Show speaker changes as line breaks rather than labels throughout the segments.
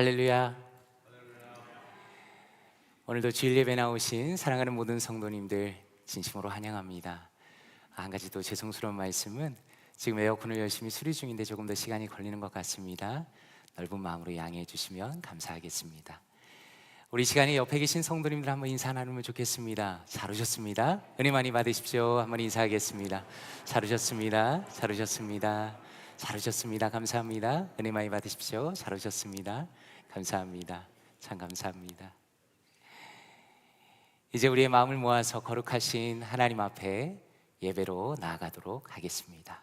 할렐루야. 오늘도 주일 예배 나오신 사랑하는 모든 성도님들 진심으로 환영합니다. 한 가지 또 죄송스러운 말씀은 지금 에어컨을 열심히 수리 중인데 조금 더 시간이 걸리는 것 같습니다. 넓은 마음으로 양해해 주시면 감사하겠습니다. 우리 시간에 옆에 계신 성도님들 한번 인사 나누면 좋겠습니다. 잘 오셨습니다. 은혜 많이 받으십시오. 한번 인사하겠습니다. 잘 오셨습니다. 잘 오셨습니다. 잘 오셨습니다. 감사합니다. 은혜 많이 받으십시오. 잘 오셨습니다. 감사합니다. 참 감사합니다. 이제 우리의 마음을 모아서 거룩하신 하나님 앞에 예배로 나아가도록 하겠습니다.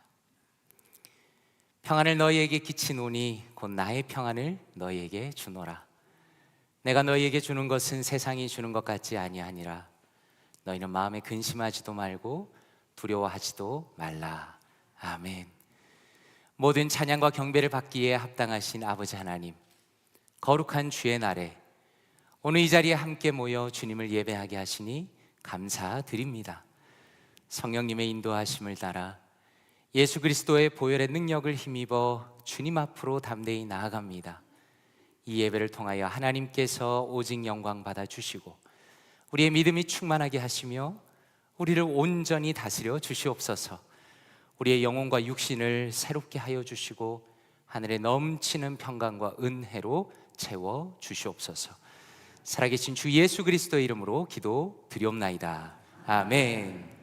평안을 너희에게 끼치노니 곧 나의 평안을 너희에게 주노라. 내가 너희에게 주는 것은 세상이 주는 것 같지 아니하니라. 너희는 마음에 근심하지도 말고 두려워하지도 말라. 아멘. 모든 찬양과 경배를 받기에 합당하신 아버지 하나님, 거룩한 주의 날에 오늘 이 자리에 함께 모여 주님을 예배하게 하시니 감사드립니다. 성령님의 인도하심을 따라 예수 그리스도의 보혈의 능력을 힘입어 주님 앞으로 담대히 나아갑니다. 이 예배를 통하여 하나님께서 오직 영광 받아주시고 우리의 믿음이 충만하게 하시며 우리를 온전히 다스려 주시옵소서. 우리의 영혼과 육신을 새롭게 하여 주시고 하늘에 넘치는 평강과 은혜로 채워 주시옵소서. 살아계신 주 예수 그리스도의 이름으로 기도 드리옵나이다. 아멘.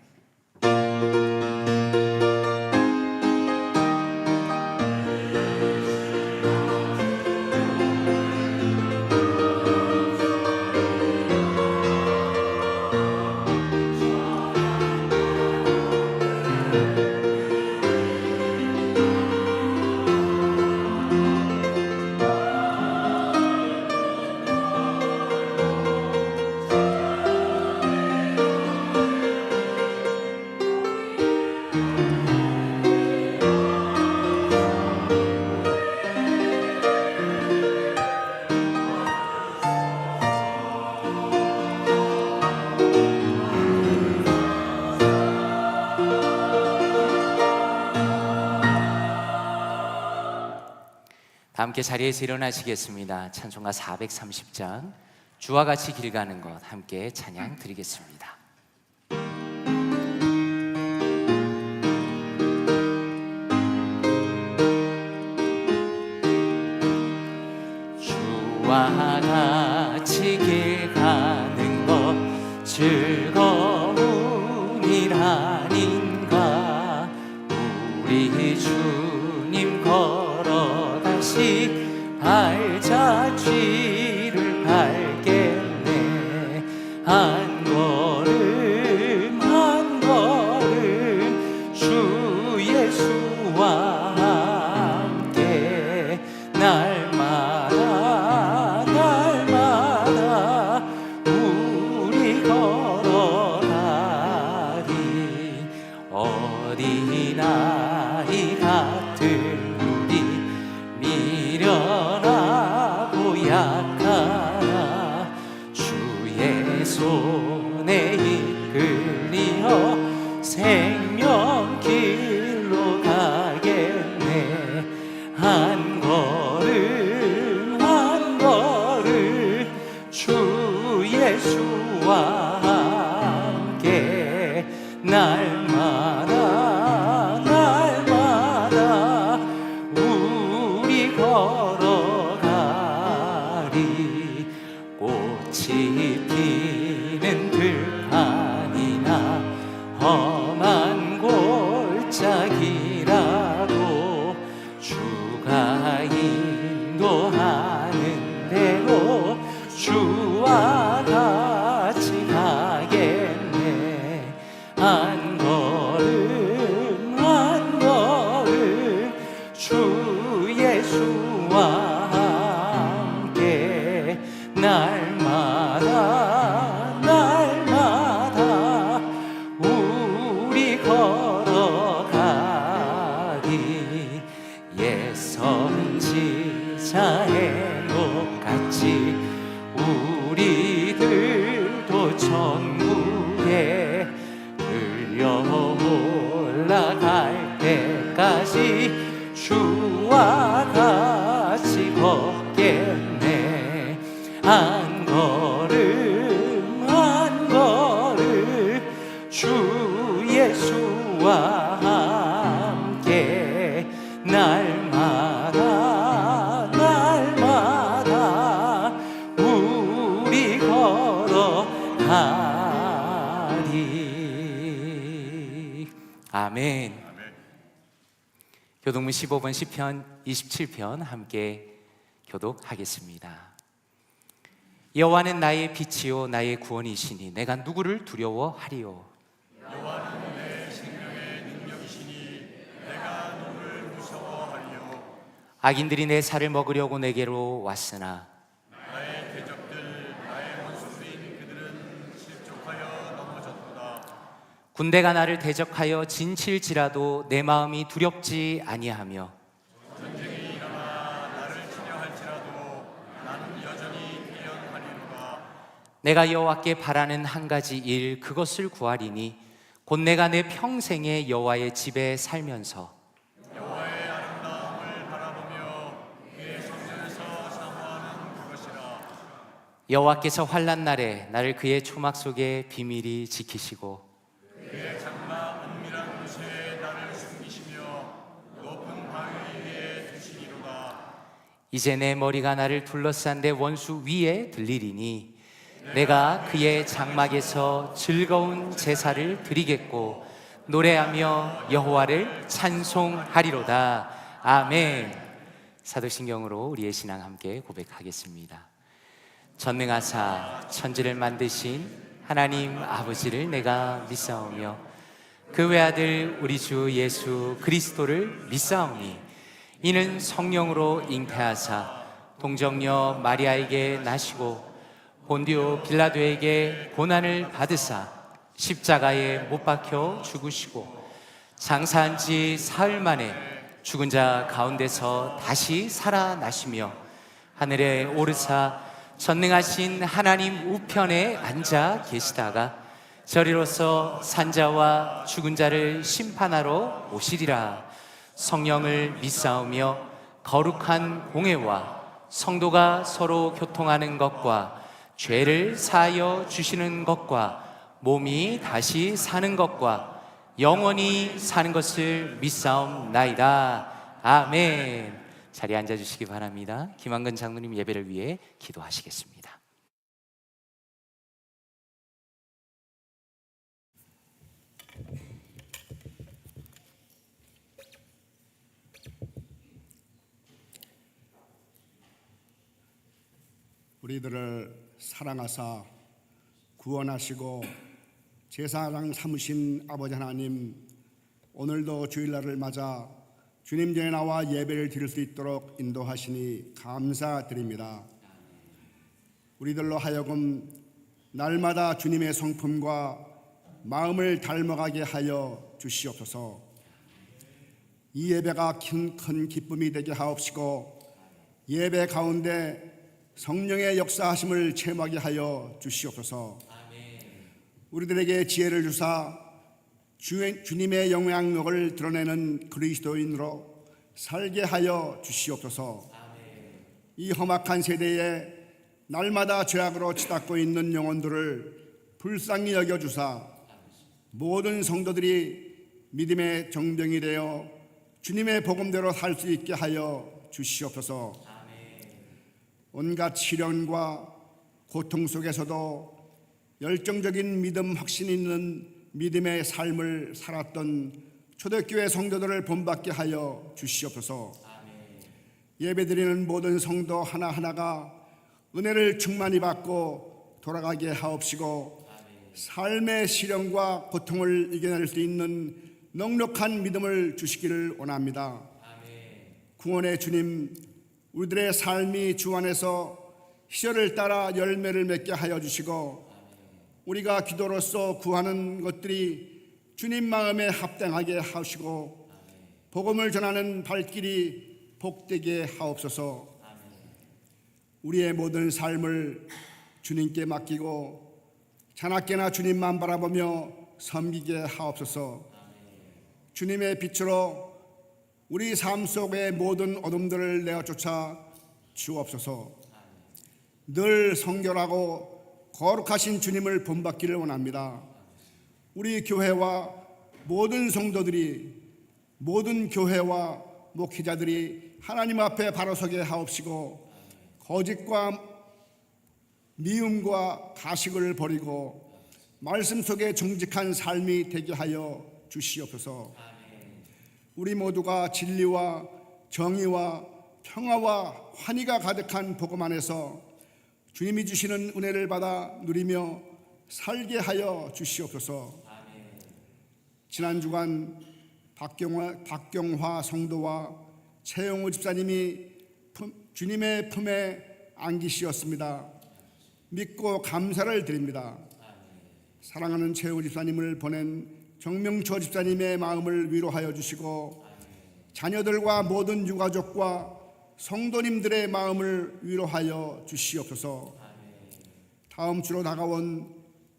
함께 자리에서 일어나시겠습니다. 찬송가 430장 주와 같이 길 가는 것 함께 찬양 드리겠습니다. 주와 같이 길 가는 것 즐거운 일 아닌가. 우리 주님 걸어 발자취를 밟겠네. 한 걸음 한 걸음 주 예수와 함께 날마다 날마다 우리 걸어가리. 어디나 이 같은 미련하고 약하나 주의 손에 이끌리어 생명길로 가겠네. 한 걸음 한 걸음 주 예수와 함께 날마다 날마다 우리 걸어가리. 꽃이 피는 들판이나 험한 골짜기라도 주가 인도하는 대로 주와 같이 가겠네. 한 걸음 한 걸음 주 예수와 함께 날마다 날마다 우리 걸어가리. 옛 선지자 해녹같이 우리들도 천국에 들려 올라갈 때까지 주와 같이 걷겠네. 주와 함께 날마다 날마다 우리 걸어가리. 아멘. 교동문 15번 시편 27편 함께 교독하겠습니다. 여호와는 나의 빛이요 나의 구원이시니 내가 누구를 두려워하리요.
여호와는 내 생명의 능력이시니 내가 누구를 무서워하리요.
악인들이 내 살을 먹으려고 내게로 왔으나
나의 대적들 나의 원수들인 그들은 실족하여 넘어졌도다.
군대가 나를 대적하여 진칠지라도 내 마음이 두렵지 아니하며
전쟁이 일어나 나를 치려 할지라도 나는 여전히 태연하리로다.
내가 여호와께 바라는 한 가지 일 그것을 구하리니 곧 내가 내 평생에 여호와의 집에 살면서
여호와의 아름다움을 바라보며 그의 성전에서 사모하는 그것이라.
여호와께서 환난 날에 나를 그의 초막 속에 비밀히 지키시고
그의 장막 은밀한 곳에 나를 숨기시며 높은 바위 위에 두시리로다.
이제 내 머리가 나를 둘러싼 내 원수 위에 들리리니 내가 그의 장막에서 즐거운 제사를 드리겠고 노래하며 여호와를 찬송하리로다. 아멘. 사도신경으로 우리의 신앙 함께 고백하겠습니다. 전능하사 천지를 만드신 하나님 아버지를 내가 믿사오며 그 외아들 우리 주 예수 그리스도를 믿사오니 이는 성령으로 잉태하사 동정녀 마리아에게 나시고 본디오 빌라도에게 고난을 받으사 십자가에 못 박혀 죽으시고 장사한 지 사흘 만에 죽은 자 가운데서 다시 살아나시며 하늘에 오르사 전능하신 하나님 우편에 앉아 계시다가 저리로서 산자와 죽은 자를 심판하러 오시리라. 성령을 믿사오며 거룩한 공회와 성도가 서로 교통하는 것과 죄를 사하여 주시는 것과 몸이 다시 사는 것과 영원히 사는 것을 믿사옵나이다. 아멘. 자리에 앉아주시기 바랍니다. 김한근 장로님 예배를 위해 기도하시겠습니다.
우리들을 사랑하사 구원하시고 제사장 삼으신 아버지 하나님, 오늘도 주일날을 맞아 주님 전에 나와 예배를 드릴 수 있도록 인도하시니 감사드립니다. 우리들로 하여금 날마다 주님의 성품과 마음을 닮아가게 하여 주시옵소서. 이 예배가 큰 기쁨이 되게 하옵시고 예배 가운데 성령의 역사하심을 체험하게 하여 주시옵소서. 우리들에게 지혜를 주사 주님의 영향력을 드러내는 그리스도인으로 살게 하여 주시옵소서. 이 험악한 세대에 날마다 죄악으로 치닫고 있는 영혼들을 불쌍히 여겨주사 모든 성도들이 믿음의 정병이 되어 주님의 복음대로 살 수 있게 하여 주시옵소서. 온갖 시련과 고통 속에서도 열정적인 믿음, 확신 있는 믿음의 삶을 살았던 초대교회 성도들을 본받게 하여 주시옵소서. 예배드리는 모든 성도 하나하나가 은혜를 충만히 받고 돌아가게 하옵시고 삶의 시련과 고통을 이겨낼 수 있는 넉넉한 믿음을 주시기를 원합니다. 구원의 주님, 우리들의 삶이 주 안에서 시절을 따라 열매를 맺게 하여 주시고 우리가 기도로서 구하는 것들이 주님 마음에 합당하게 하시고 복음을 전하는 발길이 복되게 하옵소서. 우리의 모든 삶을 주님께 맡기고 자나깨나 주님만 바라보며 섬기게 하옵소서. 주님의 빛으로 우리 삶 속의 모든 어둠들을 내어쫓아 주옵소서. 늘 성결하고 거룩하신 주님을 본받기를 원합니다. 우리 교회와 모든 성도들이, 모든 교회와 목회자들이 하나님 앞에 바로 서게 하옵시고, 거짓과 미움과 가식을 버리고 말씀 속에 정직한 삶이 되게 하여 주시옵소서. 우리 모두가 진리와 정의와 평화와 환희가 가득한 복음 안에서 주님이 주시는 은혜를 받아 누리며 살게 하여 주시옵소서. 지난 주간 박경화 성도와 최영우 집사님이 주님의 품에 안기시었습니다. 믿고 감사를 드립니다. 사랑하는 최영우 집사님을 보낸 정명초 집사님의 마음을 위로하여 주시고, 자녀들과 모든 유가족과 성도님들의 마음을 위로하여 주시옵소서. 다음 주로 다가온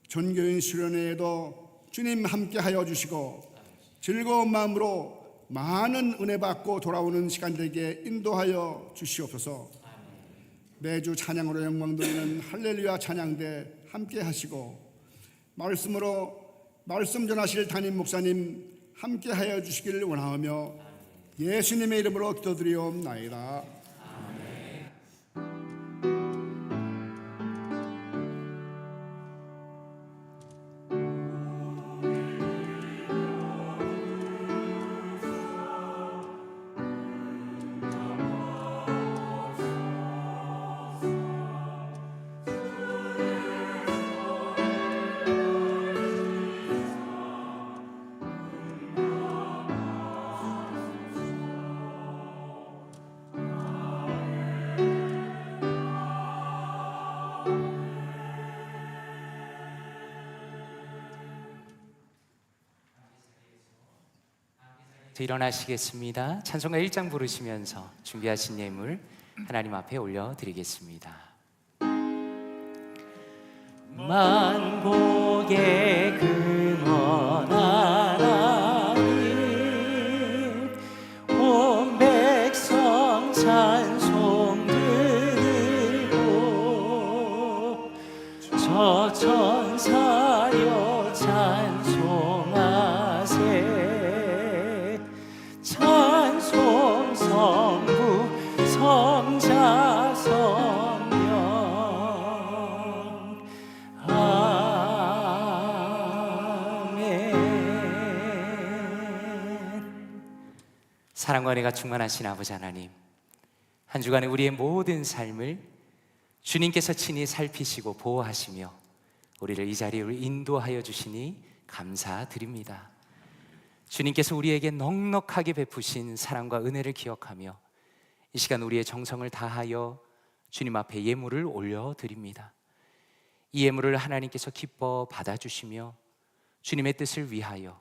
전교인 수련회에도 주님 함께하여 주시고, 즐거운 마음으로 많은 은혜 받고 돌아오는 시간 되게 인도하여 주시옵소서. 매주 찬양으로 영광 돌리는 할렐루야 찬양대 함께 하시고, 말씀으로 말씀 전하실 담임 목사님 함께 하여 주시기를 원하며 예수님의 이름으로 기도드리옵나이다.
일어나시겠습니다. 찬송가 1장 부르시면서 준비하신 예물 하나님 앞에 올려드리겠습니다. 만복의 근원 하나님, 온 백성 찬송 들고 저 천사여 찬송하세. 찬송 성부 성자 성령 아멘. 사랑과 은혜가 충만하신 아버지 하나님, 한 주간의 우리의 모든 삶을 주님께서 친히 살피시고 보호하시며 우리를 이 자리로 인도하여 주시니 감사드립니다. 주님께서 우리에게 넉넉하게 베푸신 사랑과 은혜를 기억하며 이 시간 우리의 정성을 다하여 주님 앞에 예물을 올려드립니다. 이 예물을 하나님께서 기뻐 받아주시며 주님의 뜻을 위하여,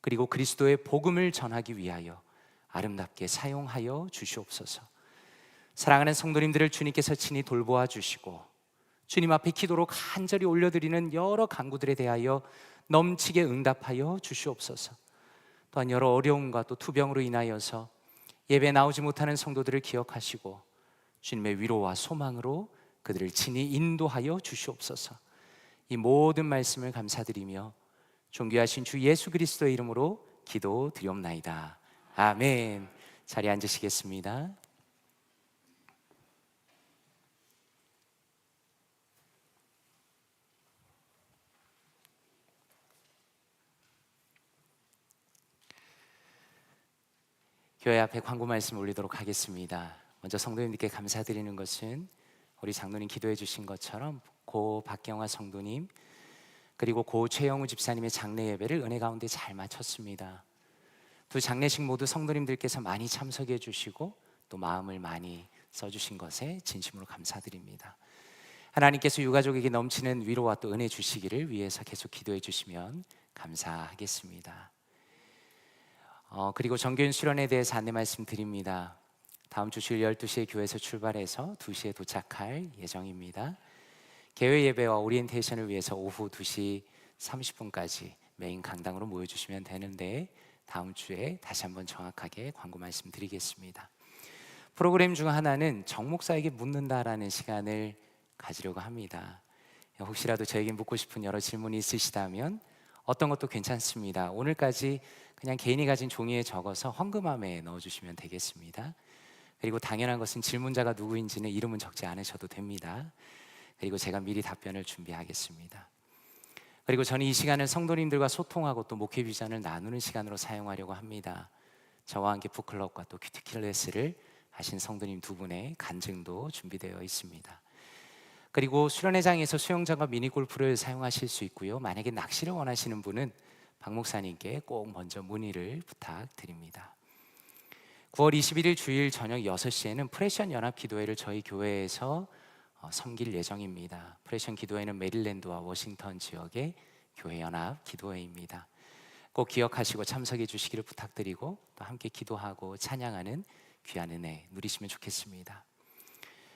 그리고 그리스도의 복음을 전하기 위하여 아름답게 사용하여 주시옵소서. 사랑하는 성도님들을 주님께서 친히 돌보아 주시고 주님 앞에 기도로 간절히 올려드리는 여러 간구들에 대하여 넘치게 응답하여 주시옵소서. 또한 여러 어려움과 또 투병으로 인하여서 예배 나오지 못하는 성도들을 기억하시고 주님의 위로와 소망으로 그들을 친히 인도하여 주시옵소서. 이 모든 말씀을 감사드리며 존귀하신 주 예수 그리스도의 이름으로 기도드리옵나이다. 아멘. 자리에 앉으시겠습니다. 교회 앞에 광고 말씀 올리도록 하겠습니다. 먼저 성도님들께 감사드리는 것은 우리 장로님 기도해 주신 것처럼 고 박경화 성도님 그리고 고 최영우 집사님의 장례 예배를 은혜 가운데 잘 마쳤습니다. 두 장례식 모두 성도님들께서 많이 참석해 주시고 또 마음을 많이 써주신 것에 진심으로 감사드립니다. 하나님께서 유가족에게 넘치는 위로와 또 은혜 주시기를 위해서 계속 기도해 주시면 감사하겠습니다. 그리고 정교인 수련에 대해서 안내 말씀드립니다. 다음 주 주일 12시에 교회에서 출발해서 2시에 도착할 예정입니다. 개회 예배와 오리엔테이션을 위해서 오후 2시 30분까지 메인 강당으로 모여주시면 되는데 다음 주에 다시 한번 정확하게 광고 말씀드리겠습니다. 프로그램 중 하나는 정 목사에게 묻는다라는 시간을 가지려고 합니다. 혹시라도 저에게 묻고 싶은 여러 질문이 있으시다면 어떤 것도 괜찮습니다. 오늘까지 그냥 개인이 가진 종이에 적어서 헌금함에 넣어주시면 되겠습니다. 그리고 당연한 것은 질문자가 누구인지는 이름은 적지 않으셔도 됩니다. 그리고 제가 미리 답변을 준비하겠습니다. 그리고 저는 이 시간을 성도님들과 소통하고 또 목회 비전을 나누는 시간으로 사용하려고 합니다. 저와 함께 북클럽과 또 큐티 클래스를 하신 성도님 두 분의 간증도 준비되어 있습니다. 그리고 수련회장에서 수영장과 미니골프를 사용하실 수 있고요. 만약에 낚시를 원하시는 분은 박 목사님께 꼭 먼저 문의를 부탁드립니다. 9월 21일 주일 저녁 6시에는 프레션 연합기도회를 저희 교회에서 섬길 예정입니다. 프레션 기도회는 메릴랜드와 워싱턴 지역의 교회 연합 기도회입니다. 꼭 기억하시고 참석해 주시기를 부탁드리고 또 함께 기도하고 찬양하는 귀한 은혜 누리시면 좋겠습니다.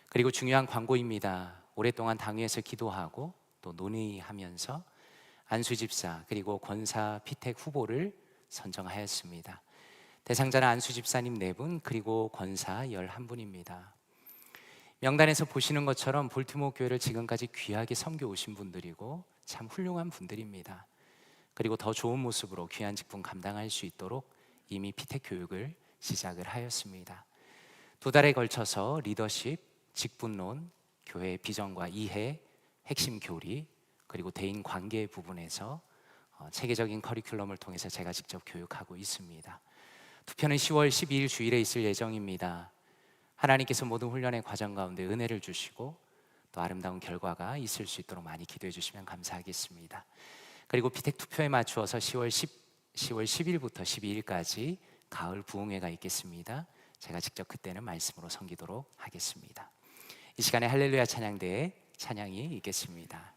그리고 중요한 광고입니다. 오랫동안 당위에서 기도하고 또 논의하면서 안수 집사 그리고 권사 피택 후보를 선정하였습니다. 대상자는 안수 집사님 4분 그리고 권사 11분입니다. 명단에서 보시는 것처럼 볼티모어 교회를 지금까지 귀하게 섬겨 오신 분들이고 참 훌륭한 분들입니다. 그리고 더 좋은 모습으로 귀한 직분 감당할 수 있도록 이미 피택 교육을 시작을 하였습니다. 2달에 걸쳐서 리더십, 직분론, 교회의 비전과 이해, 핵심 교리, 그리고 대인 관계 부분에서 체계적인 커리큘럼을 통해서 제가 직접 교육하고 있습니다. 투표는 10월 12일 주일에 있을 예정입니다. 하나님께서 모든 훈련의 과정 가운데 은혜를 주시고 또 아름다운 결과가 있을 수 있도록 많이 기도해 주시면 감사하겠습니다. 그리고 피택 투표에 맞추어서 10월 10일부터 12일까지 가을 부흥회가 있겠습니다. 제가 직접 그때는 말씀으로 섬기도록 하겠습니다. 이 시간에 할렐루야 찬양대에 찬양이 있겠습니다.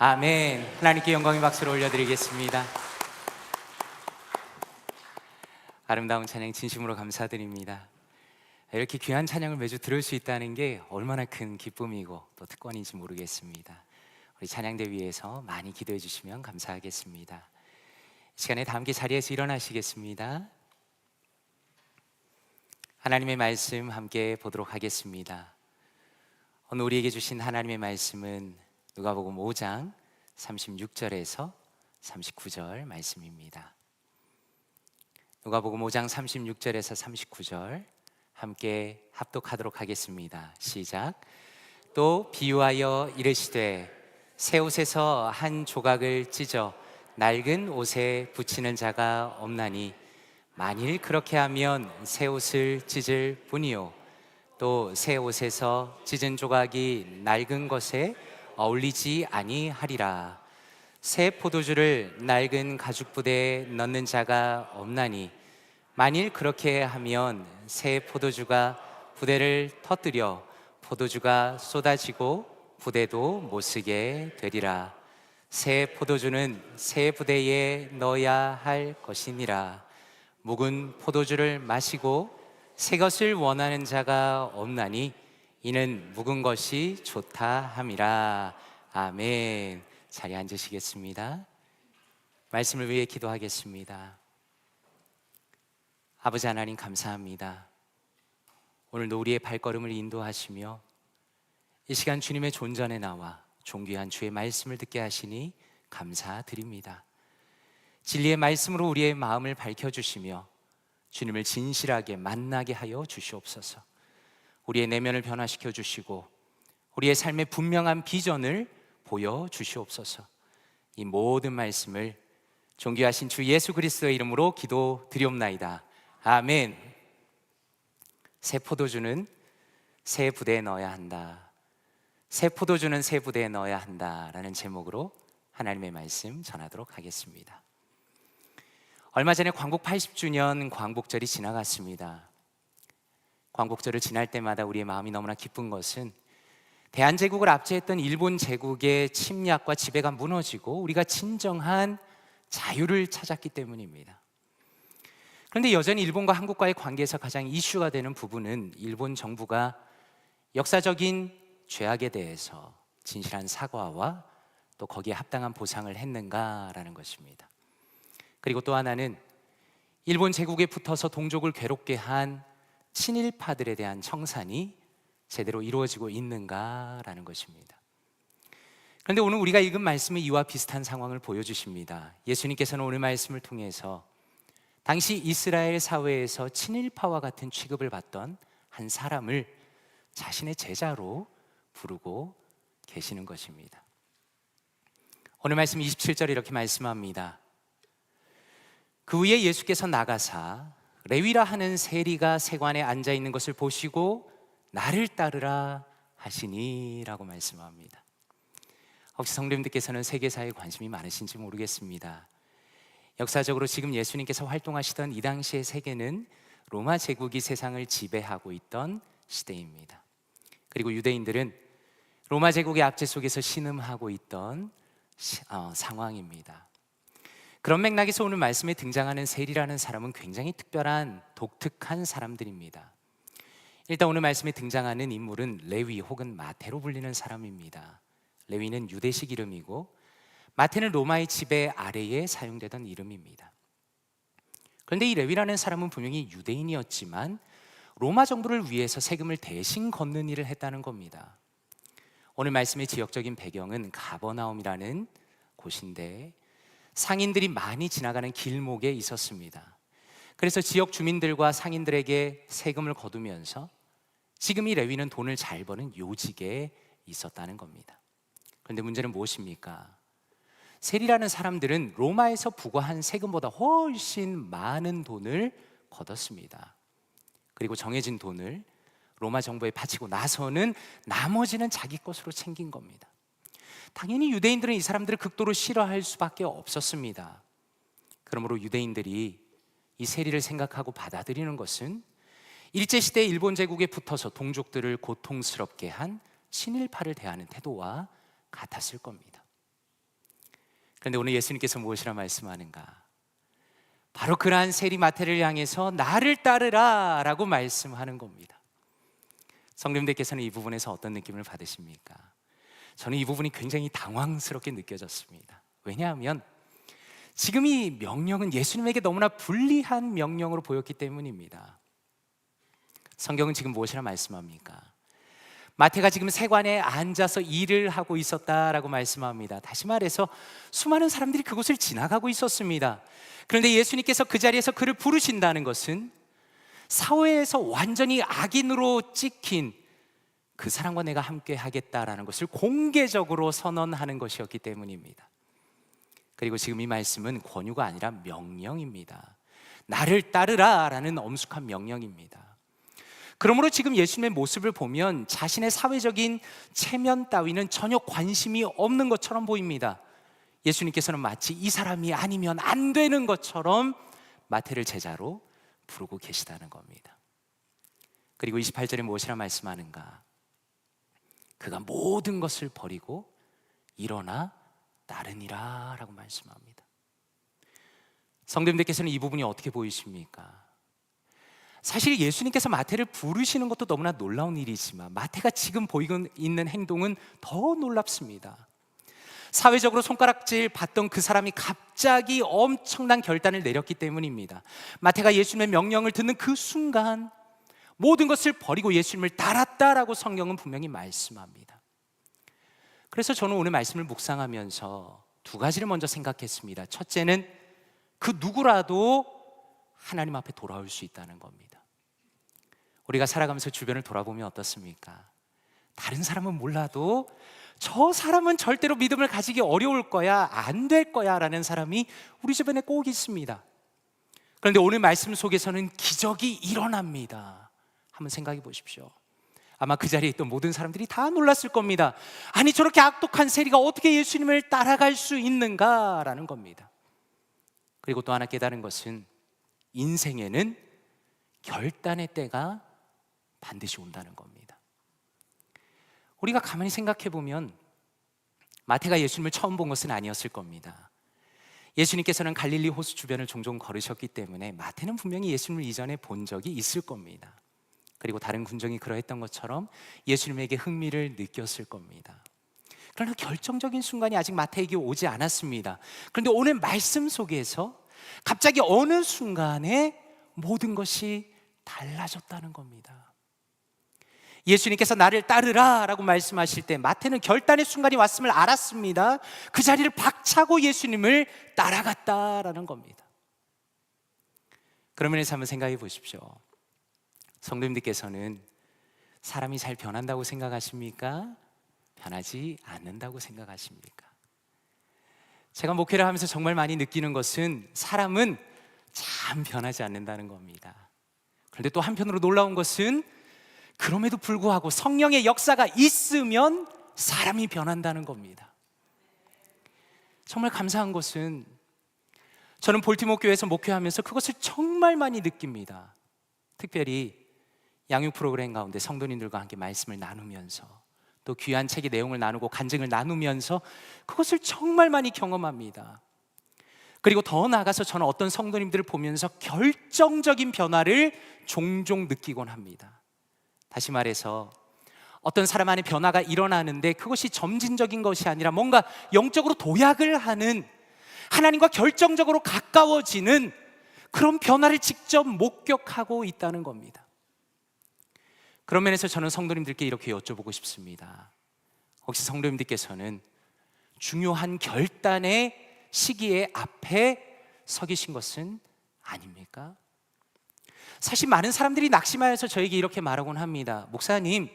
아멘. 하나님께 영광의 박수를 올려드리겠습니다. 아름다운 찬양 진심으로 감사드립니다. 이렇게 귀한 찬양을 매주 들을 수 있다는 게 얼마나 큰 기쁨이고 또 특권인지 모르겠습니다. 우리 찬양대 위에서 많이 기도해 주시면 감사하겠습니다. 이 시간에 다 함께 자리에서 일어나시겠습니다. 하나님의 말씀 함께 보도록 하겠습니다. 오늘 우리에게 주신 하나님의 말씀은 누가복음 5장 36절에서 39절 말씀입니다. 누가복음 5장 36절에서 39절 함께 합독하도록 하겠습니다. 시작. 또 비유하여 이르시되 새 옷에서 한 조각을 찢어 낡은 옷에 붙이는 자가 없나니 만일 그렇게 하면 새 옷을 찢을 뿐이요 또 새 옷에서 찢은 조각이 낡은 것에 어울리지 아니하리라. 새 포도주를 낡은 가죽 부대에 넣는 자가 없나니 만일 그렇게 하면 새 포도주가 부대를 터뜨려 포도주가 쏟아지고 부대도 못 쓰게 되리라. 새 포도주는 새 부대에 넣어야 할 것이니라. 묵은 포도주를 마시고 새 것을 원하는 자가 없나니 이는 묵은 것이 좋다 함이라. 아멘. 자리에 앉으시겠습니다. 말씀을 위해 기도하겠습니다. 아버지 하나님 감사합니다. 오늘도 우리의 발걸음을 인도하시며 이 시간 주님의 존전에 나와 존귀한 주의 말씀을 듣게 하시니 감사드립니다. 진리의 말씀으로 우리의 마음을 밝혀주시며 주님을 진실하게 만나게 하여 주시옵소서. 우리의 내면을 변화시켜 주시고 우리의 삶의 분명한 비전을 보여주시옵소서. 이 모든 말씀을 존귀하신 주 예수 그리스도의 이름으로 기도드리옵나이다. 아멘. 새 포도주는 새 부대에 넣어야 한다. 새 포도주는 새 부대에 넣어야 한다라는 제목으로 하나님의 말씀 전하도록 하겠습니다. 얼마 전에 광복 80주년 광복절이 지나갔습니다. 광복절을 지날 때마다 우리의 마음이 너무나 기쁜 것은 대한제국을 압제했던 일본 제국의 침략과 지배가 무너지고 우리가 진정한 자유를 찾았기 때문입니다. 그런데 여전히 일본과 한국과의 관계에서 가장 이슈가 되는 부분은 일본 정부가 역사적인 죄악에 대해서 진실한 사과와 또 거기에 합당한 보상을 했는가라는 것입니다. 그리고 또 하나는 일본 제국에 붙어서 동족을 괴롭게 한 친일파들에 대한 청산이 제대로 이루어지고 있는가라는 것입니다. 그런데 오늘 우리가 읽은 말씀은 이와 비슷한 상황을 보여주십니다. 예수님께서는 오늘 말씀을 통해서 당시 이스라엘 사회에서 친일파와 같은 취급을 받던 한 사람을 자신의 제자로 부르고 계시는 것입니다. 오늘 말씀 27절에 이렇게 말씀합니다. 그 후에 예수께서 나가사 레위라 하는 세리가 세관에 앉아 있는 것을 보시고 나를 따르라 하시니 라고 말씀합니다. 혹시 성도님들께서는 세계사에 관심이 많으신지 모르겠습니다. 역사적으로 지금 예수님께서 활동하시던 이 당시의 세계는 로마 제국이 세상을 지배하고 있던 시대입니다. 그리고 유대인들은 로마 제국의 압제 속에서 신음하고 있던 상황입니다. 그런 맥락에서 오늘 말씀에 등장하는 세리라는 사람은 굉장히 특별한 독특한 사람들입니다. 일단 오늘 말씀에 등장하는 인물은 레위 혹은 마태로 불리는 사람입니다. 레위는 유대식 이름이고 마태는 로마의 지배 아래에 사용되던 이름입니다. 그런데 이 레위라는 사람은 분명히 유대인이었지만 로마 정부를 위해서 세금을 대신 걷는 일을 했다는 겁니다. 오늘 말씀의 지역적인 배경은 가버나움이라는 곳인데 상인들이 많이 지나가는 길목에 있었습니다. 그래서 지역 주민들과 상인들에게 세금을 거두면서 지금 이 레위는 돈을 잘 버는 요직에 있었다는 겁니다. 그런데 문제는 무엇입니까? 세리라는 사람들은 로마에서 부과한 세금보다 훨씬 많은 돈을 거뒀습니다. 그리고 정해진 돈을 로마 정부에 바치고 나서는 나머지는 자기 것으로 챙긴 겁니다. 당연히 유대인들은 이 사람들을 극도로 싫어할 수밖에 없었습니다. 그러므로 유대인들이 이 세리를 생각하고 받아들이는 것은 일제시대 일본 제국에 붙어서 동족들을 고통스럽게 한 친일파를 대하는 태도와 같았을 겁니다. 그런데 오늘 예수님께서 무엇이라 말씀하는가? 바로 그러한 세리 마태를 향해서 나를 따르라 라고 말씀하는 겁니다. 성도님들께서는 이 부분에서 어떤 느낌을 받으십니까? 저는 이 부분이 굉장히 당황스럽게 느껴졌습니다. 왜냐하면 지금 이 명령은 예수님에게 너무나 불리한 명령으로 보였기 때문입니다. 성경은 지금 무엇이라 말씀합니까? 마태가 지금 세관에 앉아서 일을 하고 있었다라고 말씀합니다. 다시 말해서 수많은 사람들이 그곳을 지나가고 있었습니다. 그런데 예수님께서 그 자리에서 그를 부르신다는 것은 사회에서 완전히 악인으로 찍힌 그 사람과 내가 함께 하겠다라는 것을 공개적으로 선언하는 것이었기 때문입니다. 그리고 지금 이 말씀은 권유가 아니라 명령입니다. 나를 따르라 라는 엄숙한 명령입니다. 그러므로 지금 예수님의 모습을 보면 자신의 사회적인 체면 따위는 전혀 관심이 없는 것처럼 보입니다. 예수님께서는 마치 이 사람이 아니면 안 되는 것처럼 마태를 제자로 부르고 계시다는 겁니다. 그리고 28절에 무엇이라 말씀하는가? 그가 모든 것을 버리고 일어나 따르니라 라고 말씀합니다. 성도님들께서는 이 부분이 어떻게 보이십니까? 사실 예수님께서 마태를 부르시는 것도 너무나 놀라운 일이지만 마태가 지금 보이고 있는 행동은 더 놀랍습니다. 사회적으로 손가락질 받던 그 사람이 갑자기 엄청난 결단을 내렸기 때문입니다. 마태가 예수님의 명령을 듣는 그 순간 모든 것을 버리고 예수님을 따랐다라고 성경은 분명히 말씀합니다. 그래서 저는 오늘 말씀을 묵상하면서 두 가지를 먼저 생각했습니다. 첫째는 그 누구라도 하나님 앞에 돌아올 수 있다는 겁니다. 우리가 살아가면서 주변을 돌아보면 어떻습니까? 다른 사람은 몰라도 저 사람은 절대로 믿음을 가지기 어려울 거야, 안 될 거야 라는 사람이 우리 주변에 꼭 있습니다. 그런데 오늘 말씀 속에서는 기적이 일어납니다. 한번 생각해 보십시오. 아마 그 자리에 있던 모든 사람들이 다 놀랐을 겁니다. 아니 저렇게 악독한 세리가 어떻게 예수님을 따라갈 수 있는가라는 겁니다. 그리고 또 하나 깨달은 것은 인생에는 결단의 때가 반드시 온다는 겁니다. 우리가 가만히 생각해 보면 마태가 예수님을 처음 본 것은 아니었을 겁니다. 예수님께서는 갈릴리 호수 주변을 종종 걸으셨기 때문에 마태는 분명히 예수님을 이전에 본 적이 있을 겁니다. 그리고 다른 군종이 그러했던 것처럼 예수님에게 흥미를 느꼈을 겁니다. 그러나 결정적인 순간이 아직 마태에게 오지 않았습니다. 그런데 오늘 말씀 속에서 갑자기 어느 순간에 모든 것이 달라졌다는 겁니다. 예수님께서 나를 따르라 라고 말씀하실 때 마태는 결단의 순간이 왔음을 알았습니다. 그 자리를 박차고 예수님을 따라갔다라는 겁니다. 그런 면에서 한번 생각해 보십시오. 성도님들께서는 사람이 잘 변한다고 생각하십니까? 변하지 않는다고 생각하십니까? 제가 목회를 하면서 정말 많이 느끼는 것은 사람은 참 변하지 않는다는 겁니다. 그런데 또 한편으로 놀라운 것은 그럼에도 불구하고 성령의 역사가 있으면 사람이 변한다는 겁니다. 정말 감사한 것은 저는 볼티모어 교회에서 목회하면서 그것을 정말 많이 느낍니다. 특별히 양육 프로그램 가운데 성도님들과 함께 말씀을 나누면서 또 귀한 책의 내용을 나누고 간증을 나누면서 그것을 정말 많이 경험합니다. 그리고 더 나아가서 저는 어떤 성도님들을 보면서 결정적인 변화를 종종 느끼곤 합니다. 다시 말해서 어떤 사람 안에 변화가 일어나는데 그것이 점진적인 것이 아니라 뭔가 영적으로 도약을 하는, 하나님과 결정적으로 가까워지는 그런 변화를 직접 목격하고 있다는 겁니다. 그런 면에서 저는 성도님들께 이렇게 여쭤보고 싶습니다. 혹시 성도님들께서는 중요한 결단의 시기에 앞에 서 계신 것은 아닙니까? 사실 많은 사람들이 낙심하여서 저에게 이렇게 말하곤 합니다. 목사님,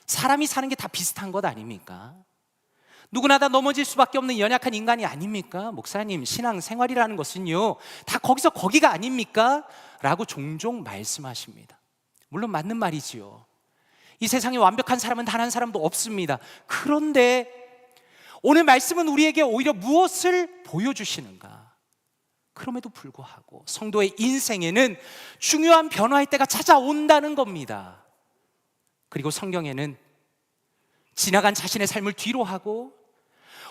사람이 사는 게 다 비슷한 것 아닙니까? 누구나 다 넘어질 수밖에 없는 연약한 인간이 아닙니까? 목사님, 신앙생활이라는 것은요 다 거기서 거기가 아닙니까? 라고 종종 말씀하십니다. 물론 맞는 말이지요. 이 세상에 완벽한 사람은 단 한 사람도 없습니다. 그런데 오늘 말씀은 우리에게 오히려 무엇을 보여주시는가? 그럼에도 불구하고 성도의 인생에는 중요한 변화의 때가 찾아온다는 겁니다. 그리고 성경에는 지나간 자신의 삶을 뒤로 하고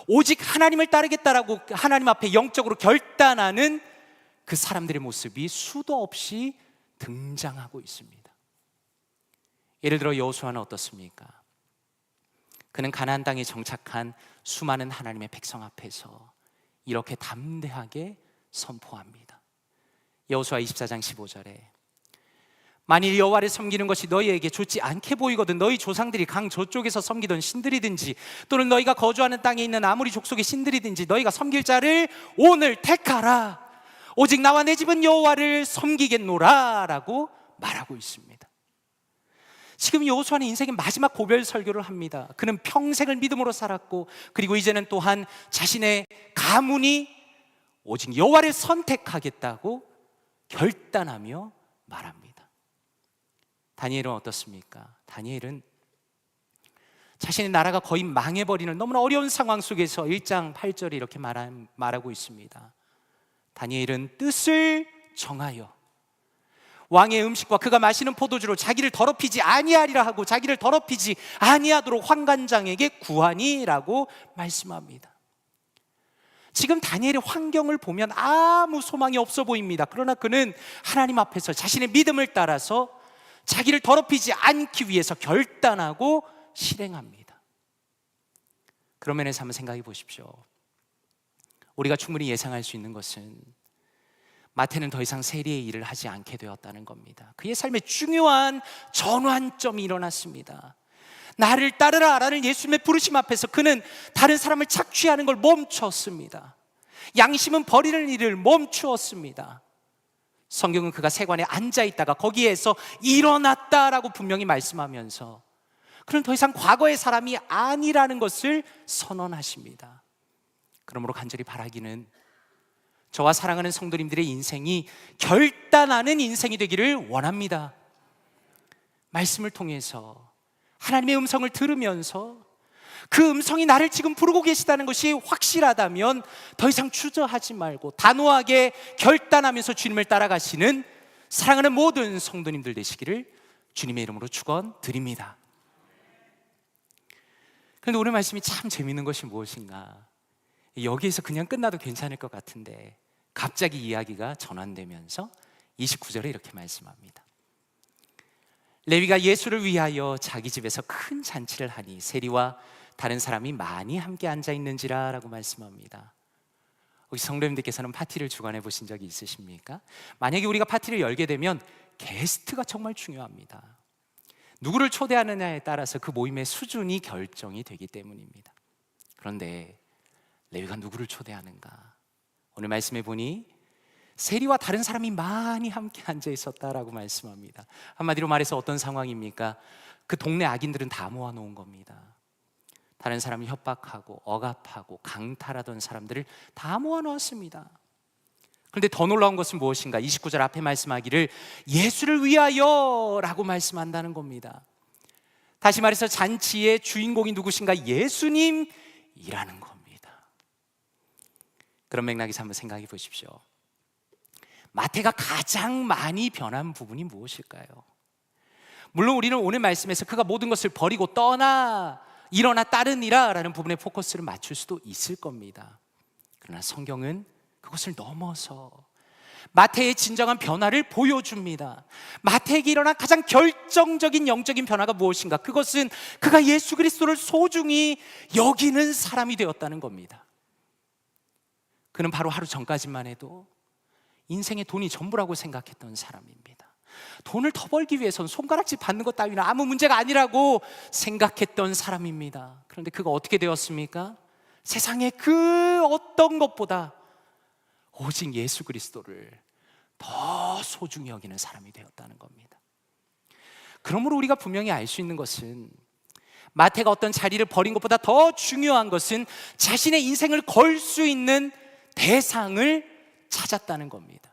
오직 하나님을 따르겠다라고 하나님 앞에 영적으로 결단하는 그 사람들의 모습이 수도 없이 등장하고 있습니다. 예를 들어 여호수아는 어떻습니까? 그는 가나안 땅에 정착한 수많은 하나님의 백성 앞에서 이렇게 담대하게 선포합니다. 여호수아 24장 15절에 만일 여호와를 섬기는 것이 너희에게 좋지 않게 보이거든 너희 조상들이 강 저쪽에서 섬기던 신들이든지 또는 너희가 거주하는 땅에 있는 아무리 족속의 신들이든지 너희가 섬길 자를 오늘 택하라. 오직 나와 내 집은 여호와를 섬기겠노라 라고 말하고 있습니다. 지금 여호수아는 인생의 마지막 고별 설교를 합니다. 그는 평생을 믿음으로 살았고 그리고 이제는 또한 자신의 가문이 오직 여호와를 선택하겠다고 결단하며 말합니다. 다니엘은 어떻습니까? 다니엘은 자신의 나라가 거의 망해버리는 너무나 어려운 상황 속에서 1장 8절에 이렇게 말하고 있습니다. 다니엘은 뜻을 정하여 왕의 음식과 그가 마시는 포도주로 자기를 더럽히지 아니하리라 하고 자기를 더럽히지 아니하도록 환관장에게 구하니라고 말씀합니다. 지금 다니엘의 환경을 보면 아무 소망이 없어 보입니다. 그러나 그는 하나님 앞에서 자신의 믿음을 따라서 자기를 더럽히지 않기 위해서 결단하고 실행합니다. 그런 면에서 한번 생각해 보십시오. 우리가 충분히 예상할 수 있는 것은 마태는 더 이상 세리의 일을 하지 않게 되었다는 겁니다. 그의 삶에 중요한 전환점이 일어났습니다. 나를 따르라라는 예수님의 부르심 앞에서 그는 다른 사람을 착취하는 걸 멈췄습니다. 양심은 버리는 일을 멈추었습니다. 성경은 그가 세관에 앉아있다가 거기에서 일어났다라고 분명히 말씀하면서 그는 더 이상 과거의 사람이 아니라는 것을 선언하십니다. 그러므로 간절히 바라기는 저와 사랑하는 성도님들의 인생이 결단하는 인생이 되기를 원합니다. 말씀을 통해서 하나님의 음성을 들으면서 그 음성이 나를 지금 부르고 계시다는 것이 확실하다면 더 이상 주저하지 말고 단호하게 결단하면서 주님을 따라가시는 사랑하는 모든 성도님들 되시기를 주님의 이름으로 축원드립니다. 그런데 오늘 말씀이 참 재미있는 것이 무엇인가? 여기에서 그냥 끝나도 괜찮을 것 같은데 갑자기 이야기가 전환되면서 29절에 이렇게 말씀합니다. 레위가 예수를 위하여 자기 집에서 큰 잔치를 하니 세리와 다른 사람이 많이 함께 앉아있는지라 라고 말씀합니다. 혹시 성도님들께서는 파티를 주관해 보신 적이 있으십니까? 만약에 우리가 파티를 열게 되면 게스트가 정말 중요합니다. 누구를 초대하느냐에 따라서 그 모임의 수준이 결정이 되기 때문입니다. 그런데 레위가 누구를 초대하는가? 오늘 말씀해 보니 세리와 다른 사람이 많이 함께 앉아 있었다라고 말씀합니다. 한마디로 말해서 어떤 상황입니까? 그 동네 악인들은 다 모아놓은 겁니다. 다른 사람을 협박하고 억압하고 강탈하던 사람들을 다 모아놓았습니다. 그런데 더 놀라운 것은 무엇인가? 29절 앞에 말씀하기를 예수를 위하여 라고 말씀한다는 겁니다. 다시 말해서 잔치의 주인공이 누구신가? 예수님이라는 겁니다. 그런 맥락에서 한번 생각해 보십시오. 마태가 가장 많이 변한 부분이 무엇일까요? 물론 우리는 오늘 말씀에서 그가 모든 것을 버리고 떠나 일어나 따르니라 라는 부분에 포커스를 맞출 수도 있을 겁니다. 그러나 성경은 그것을 넘어서 마태의 진정한 변화를 보여줍니다. 마태에게 일어난 가장 결정적인 영적인 변화가 무엇인가? 그것은 그가 예수 그리스도를 소중히 여기는 사람이 되었다는 겁니다. 그는 바로 하루 전까지만 해도 인생의 돈이 전부라고 생각했던 사람입니다. 돈을 더 벌기 위해서는 손가락질 받는 것 따위는 아무 문제가 아니라고 생각했던 사람입니다. 그런데 그가 어떻게 되었습니까? 세상의 그 어떤 것보다 오직 예수 그리스도를 더 소중히 여기는 사람이 되었다는 겁니다. 그러므로 우리가 분명히 알 수 있는 것은 마태가 어떤 자리를 버린 것보다 더 중요한 것은 자신의 인생을 걸 수 있는 대상을 찾았다는 겁니다.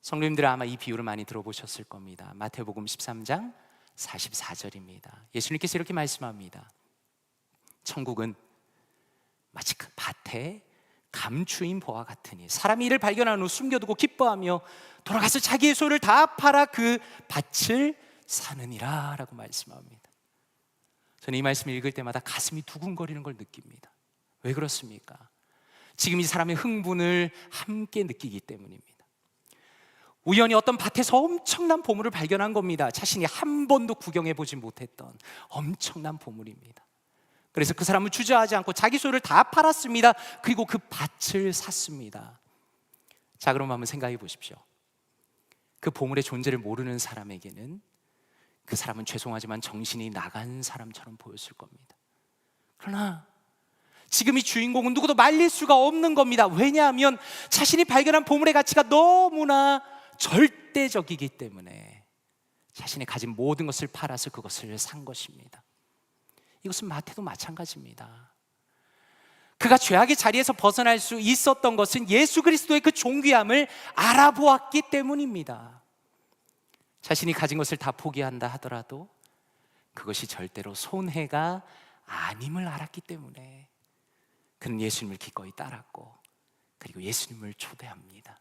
성도님들은 아마 이 비유를 많이 들어보셨을 겁니다. 마태복음 13장 44절입니다. 예수님께서 이렇게 말씀합니다. 천국은 마치 그 밭에 감추인 보와 같으니 사람이 이를 발견한 후 숨겨두고 기뻐하며 돌아가서 자기의 소유를 다 팔아 그 밭을 사느니라 라고 말씀합니다. 저는 이 말씀을 읽을 때마다 가슴이 두근거리는 걸 느낍니다. 왜 그렇습니까? 지금 이 사람의 흥분을 함께 느끼기 때문입니다. 우연히 어떤 밭에서 엄청난 보물을 발견한 겁니다. 자신이 한 번도 구경해 보지 못했던 엄청난 보물입니다. 그래서 그 사람은 주저하지 않고 자기 소유를 다 팔았습니다. 그리고 그 밭을 샀습니다. 자, 그럼 한번 생각해 보십시오. 그 보물의 존재를 모르는 사람에게는 그 사람은 죄송하지만 정신이 나간 사람처럼 보였을 겁니다. 그러나 지금 이 주인공은 누구도 말릴 수가 없는 겁니다. 왜냐하면 자신이 발견한 보물의 가치가 너무나 절대적이기 때문에 자신이 가진 모든 것을 팔아서 그것을 산 것입니다. 이것은 마태도 마찬가지입니다. 그가 죄악의 자리에서 벗어날 수 있었던 것은 예수 그리스도의 그 존귀함을 알아보았기 때문입니다. 자신이 가진 것을 다 포기한다 하더라도 그것이 절대로 손해가 아님을 알았기 때문에 그는 예수님을 기꺼이 따랐고 그리고 예수님을 초대합니다.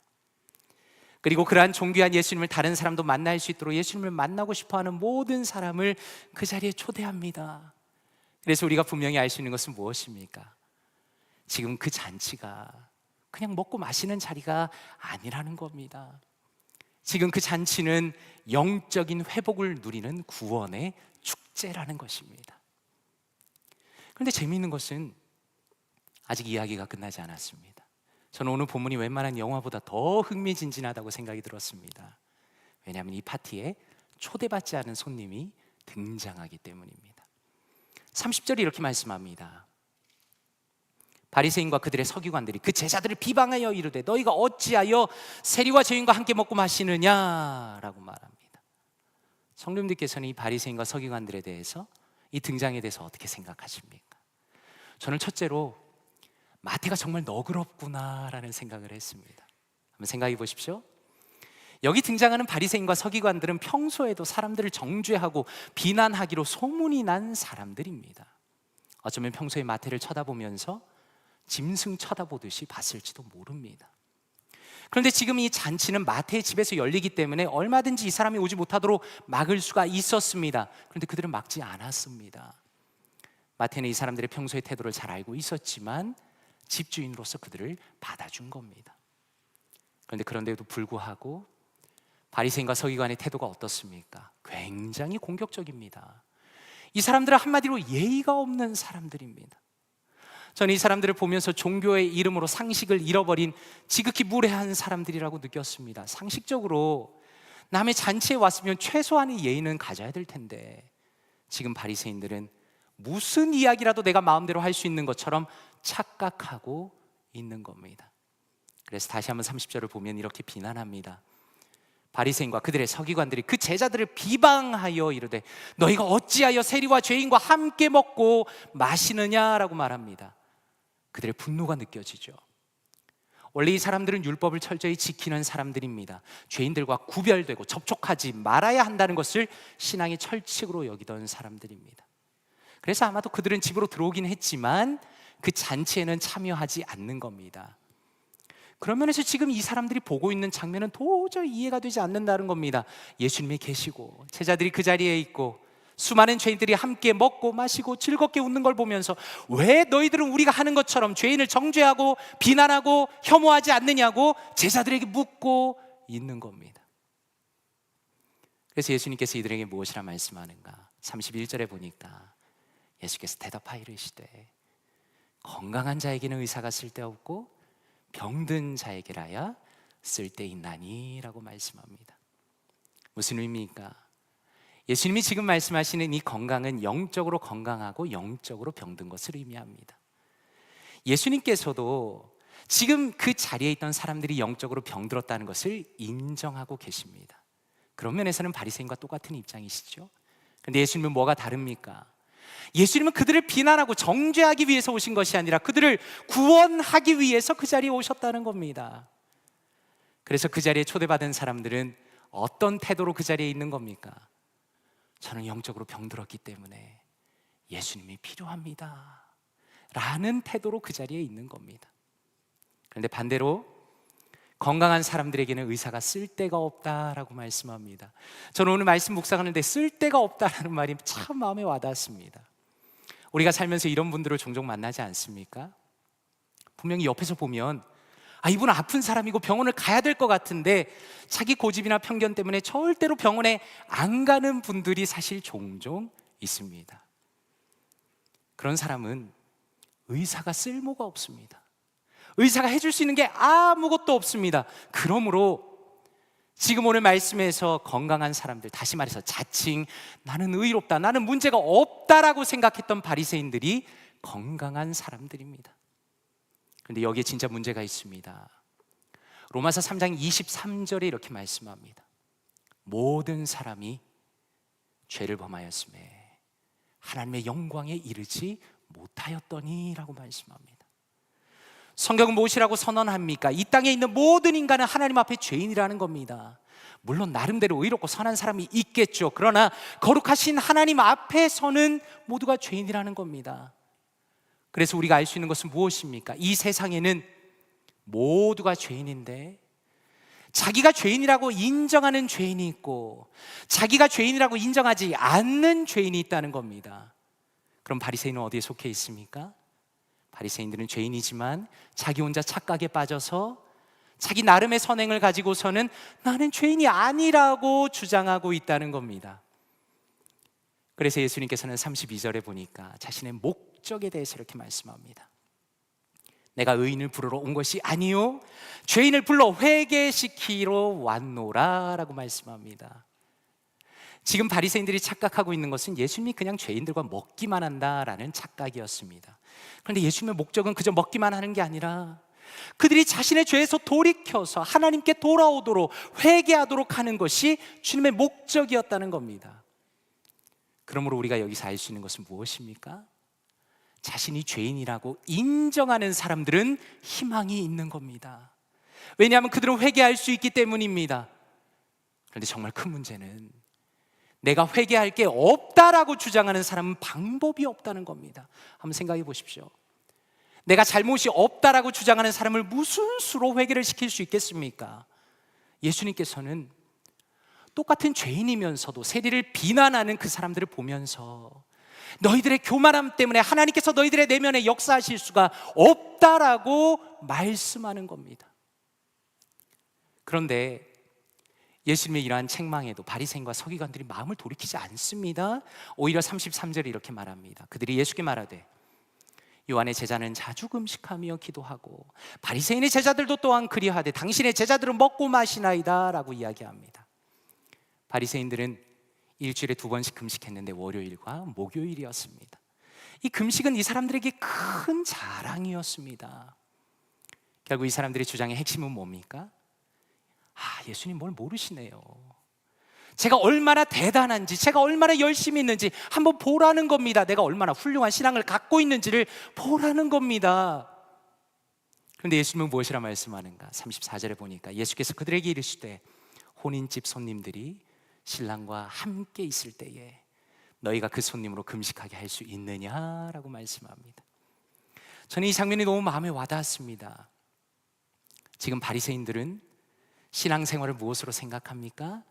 그리고 그러한 존귀한 예수님을 다른 사람도 만날 수 있도록 예수님을 만나고 싶어하는 모든 사람을 그 자리에 초대합니다. 그래서 우리가 분명히 알 수 있는 것은 무엇입니까? 지금 그 잔치가 그냥 먹고 마시는 자리가 아니라는 겁니다. 지금 그 잔치는 영적인 회복을 누리는 구원의 축제라는 것입니다. 그런데 재미있는 것은 아직 이야기가 끝나지 않았습니다. 저는 오늘 본문이 웬만한 영화보다 더 흥미진진하다고 생각이 들었습니다. 왜냐하면 이 파티에 초대받지 않은 손님이 등장하기 때문입니다. 30절이 이렇게 말씀합니다. 바리새인과 그들의 서기관들이 그 제자들을 비방하여 이르되 너희가 어찌하여 세리와 죄인과 함께 먹고 마시느냐라고 말합니다. 성도님들께서는 이 바리새인과 서기관들에 대해서 이 등장에 대해서 어떻게 생각하십니까? 저는 첫째로 마태가 정말 너그럽구나라는 생각을 했습니다. 한번 생각해 보십시오. 여기 등장하는 바리새인과 서기관들은 평소에도 사람들을 정죄하고 비난하기로 소문이 난 사람들입니다. 어쩌면 평소에 마태를 쳐다보면서 짐승 쳐다보듯이 봤을지도 모릅니다. 그런데 지금 이 잔치는 마태의 집에서 열리기 때문에 얼마든지 이 사람이 오지 못하도록 막을 수가 있었습니다. 그런데 그들은 막지 않았습니다. 마태는 이 사람들의 평소의 태도를 잘 알고 있었지만 집주인으로서 그들을 받아준 겁니다. 그런데도 불구하고 바리새인과 서기관의 태도가 어떻습니까? 굉장히 공격적입니다. 이 사람들은 한마디로 예의가 없는 사람들입니다. 저는 이 사람들을 보면서 종교의 이름으로 상식을 잃어버린 지극히 무례한 사람들이라고 느꼈습니다. 상식적으로 남의 잔치에 왔으면 최소한의 예의는 가져야 될 텐데 지금 바리새인들은 무슨 이야기라도 내가 마음대로 할 수 있는 것처럼 착각하고 있는 겁니다. 그래서 다시 한번 30절을 보면 이렇게 비난합니다. 바리새인과 그들의 서기관들이 그 제자들을 비방하여 이르되 너희가 어찌하여 세리와 죄인과 함께 먹고 마시느냐라고 말합니다. 그들의 분노가 느껴지죠. 원래 이 사람들은 율법을 철저히 지키는 사람들입니다. 죄인들과 구별되고 접촉하지 말아야 한다는 것을 신앙의 철칙으로 여기던 사람들입니다. 그래서 아마도 그들은 집으로 들어오긴 했지만 그 잔치에는 참여하지 않는 겁니다. 그런 면에서 지금 이 사람들이 보고 있는 장면은 도저히 이해가 되지 않는다는 겁니다. 예수님이 계시고 제자들이 그 자리에 있고 수많은 죄인들이 함께 먹고 마시고 즐겁게 웃는 걸 보면서 왜 너희들은 우리가 하는 것처럼 죄인을 정죄하고 비난하고 혐오하지 않느냐고 제자들에게 묻고 있는 겁니다. 그래서 예수님께서 이들에게 무엇이라 말씀하는가? 31절에 보니까 예수께서 대답하여 이르시되 건강한 자에게는 의사가 쓸데없고 병든 자에게라야 쓸데있나니 라고 말씀합니다. 무슨 의미입니까? 예수님이 지금 말씀하시는 이 건강은 영적으로 건강하고 영적으로 병든 것을 의미합니다. 예수님께서도 지금 그 자리에 있던 사람들이 영적으로 병들었다는 것을 인정하고 계십니다. 그런 면에서는 바리새인과 똑같은 입장이시죠. 그런데 예수님은 뭐가 다릅니까? 예수님은 그들을 비난하고 정죄하기 위해서 오신 것이 아니라 그들을 구원하기 위해서 그 자리에 오셨다는 겁니다. 그래서 그 자리에 초대받은 사람들은 어떤 태도로 그 자리에 있는 겁니까? 저는 영적으로 병들었기 때문에 예수님이 필요합니다 라는 태도로 그 자리에 있는 겁니다. 그런데 반대로 건강한 사람들에게는 의사가 쓸데가 없다라고 말씀합니다. 저는 오늘 말씀 묵상하는데 쓸데가 없다라는 말이 참 마음에 와닿았습니다. 우리가 살면서 이런 분들을 종종 만나지 않습니까? 분명히 옆에서 보면 이분은 아픈 사람이고 병원을 가야 될 것 같은데 자기 고집이나 편견 때문에 절대로 병원에 안 가는 분들이 사실 종종 있습니다. 그런 사람은 의사가 쓸모가 없습니다. 의사가 해줄 수 있는 게 아무것도 없습니다. 그러므로 지금 오늘 말씀에서 건강한 사람들, 다시 말해서 자칭 나는 의롭다, 나는 문제가 없다라고 생각했던 바리새인들이 건강한 사람들입니다. 그런데 여기에 진짜 문제가 있습니다. 로마서 3장 23절에 이렇게 말씀합니다. 모든 사람이 죄를 범하였음에 하나님의 영광에 이르지 못하였더니 라고 말씀합니다. 성경은 무엇이라고 선언합니까? 이 땅에 있는 모든 인간은 하나님 앞에 죄인이라는 겁니다. 물론 나름대로 의롭고 선한 사람이 있겠죠. 그러나 거룩하신 하나님 앞에서는 모두가 죄인이라는 겁니다. 그래서 우리가 알 수 있는 것은 무엇입니까? 이 세상에는 모두가 죄인인데 자기가 죄인이라고 인정하는 죄인이 있고 자기가 죄인이라고 인정하지 않는 죄인이 있다는 겁니다. 그럼 바리새인은 어디에 속해 있습니까? 바리새인들은 죄인이지만 자기 혼자 착각에 빠져서 자기 나름의 선행을 가지고서는 나는 죄인이 아니라고 주장하고 있다는 겁니다. 그래서 예수님께서는 32절에 보니까 자신의 목적에 대해서 이렇게 말씀합니다. 내가 의인을 부르러 온 것이 아니요 죄인을 불러 회개시키러 왔노라 라고 말씀합니다. 지금 바리새인들이 착각하고 있는 것은 예수님이 그냥 죄인들과 먹기만 한다라는 착각이었습니다. 그런데 예수님의 목적은 그저 먹기만 하는 게 아니라 그들이 자신의 죄에서 돌이켜서 하나님께 돌아오도록 회개하도록 하는 것이 주님의 목적이었다는 겁니다. 그러므로 우리가 여기서 알 수 있는 것은 무엇입니까? 자신이 죄인이라고 인정하는 사람들은 희망이 있는 겁니다. 왜냐하면 그들은 회개할 수 있기 때문입니다. 그런데 정말 큰 문제는 내가 회개할 게 없다라고 주장하는 사람은 방법이 없다는 겁니다. 한번 생각해 보십시오. 내가 잘못이 없다라고 주장하는 사람을 무슨 수로 회개를 시킬 수 있겠습니까? 예수님께서는 똑같은 죄인이면서도 세리를 비난하는 그 사람들을 보면서 너희들의 교만함 때문에 하나님께서 너희들의 내면에 역사하실 수가 없다라고 말씀하는 겁니다. 그런데 예수님의 이러한 책망에도 바리새인과 서기관들이 마음을 돌이키지 않습니다. 오히려 33절에 이렇게 말합니다. 그들이 예수께 말하되 요한의 제자는 자주 금식하며 기도하고 바리새인의 제자들도 또한 그리하되 당신의 제자들은 먹고 마시나이다 라고 이야기합니다. 바리새인들은 일주일에 2번씩 금식했는데 월요일과 목요일이었습니다. 이 금식은 이 사람들에게 큰 자랑이었습니다. 결국 이 사람들의 주장의 핵심은 뭡니까? 예수님 뭘 모르시네요. 제가 얼마나 대단한지, 제가 얼마나 열심히 있는지 한번 보라는 겁니다. 내가 얼마나 훌륭한 신앙을 갖고 있는지를 보라는 겁니다. 그런데 예수님은 무엇이라 말씀하는가? 34절에 보니까 예수께서 그들에게 이르시되 혼인집 손님들이 신랑과 함께 있을 때에 너희가 그 손님으로 금식하게 할 수 있느냐라고 말씀합니다. 저는 이 장면이 너무 마음에 와닿았습니다. 지금 바리새인들은 신앙생활을 무엇으로 생각합니까?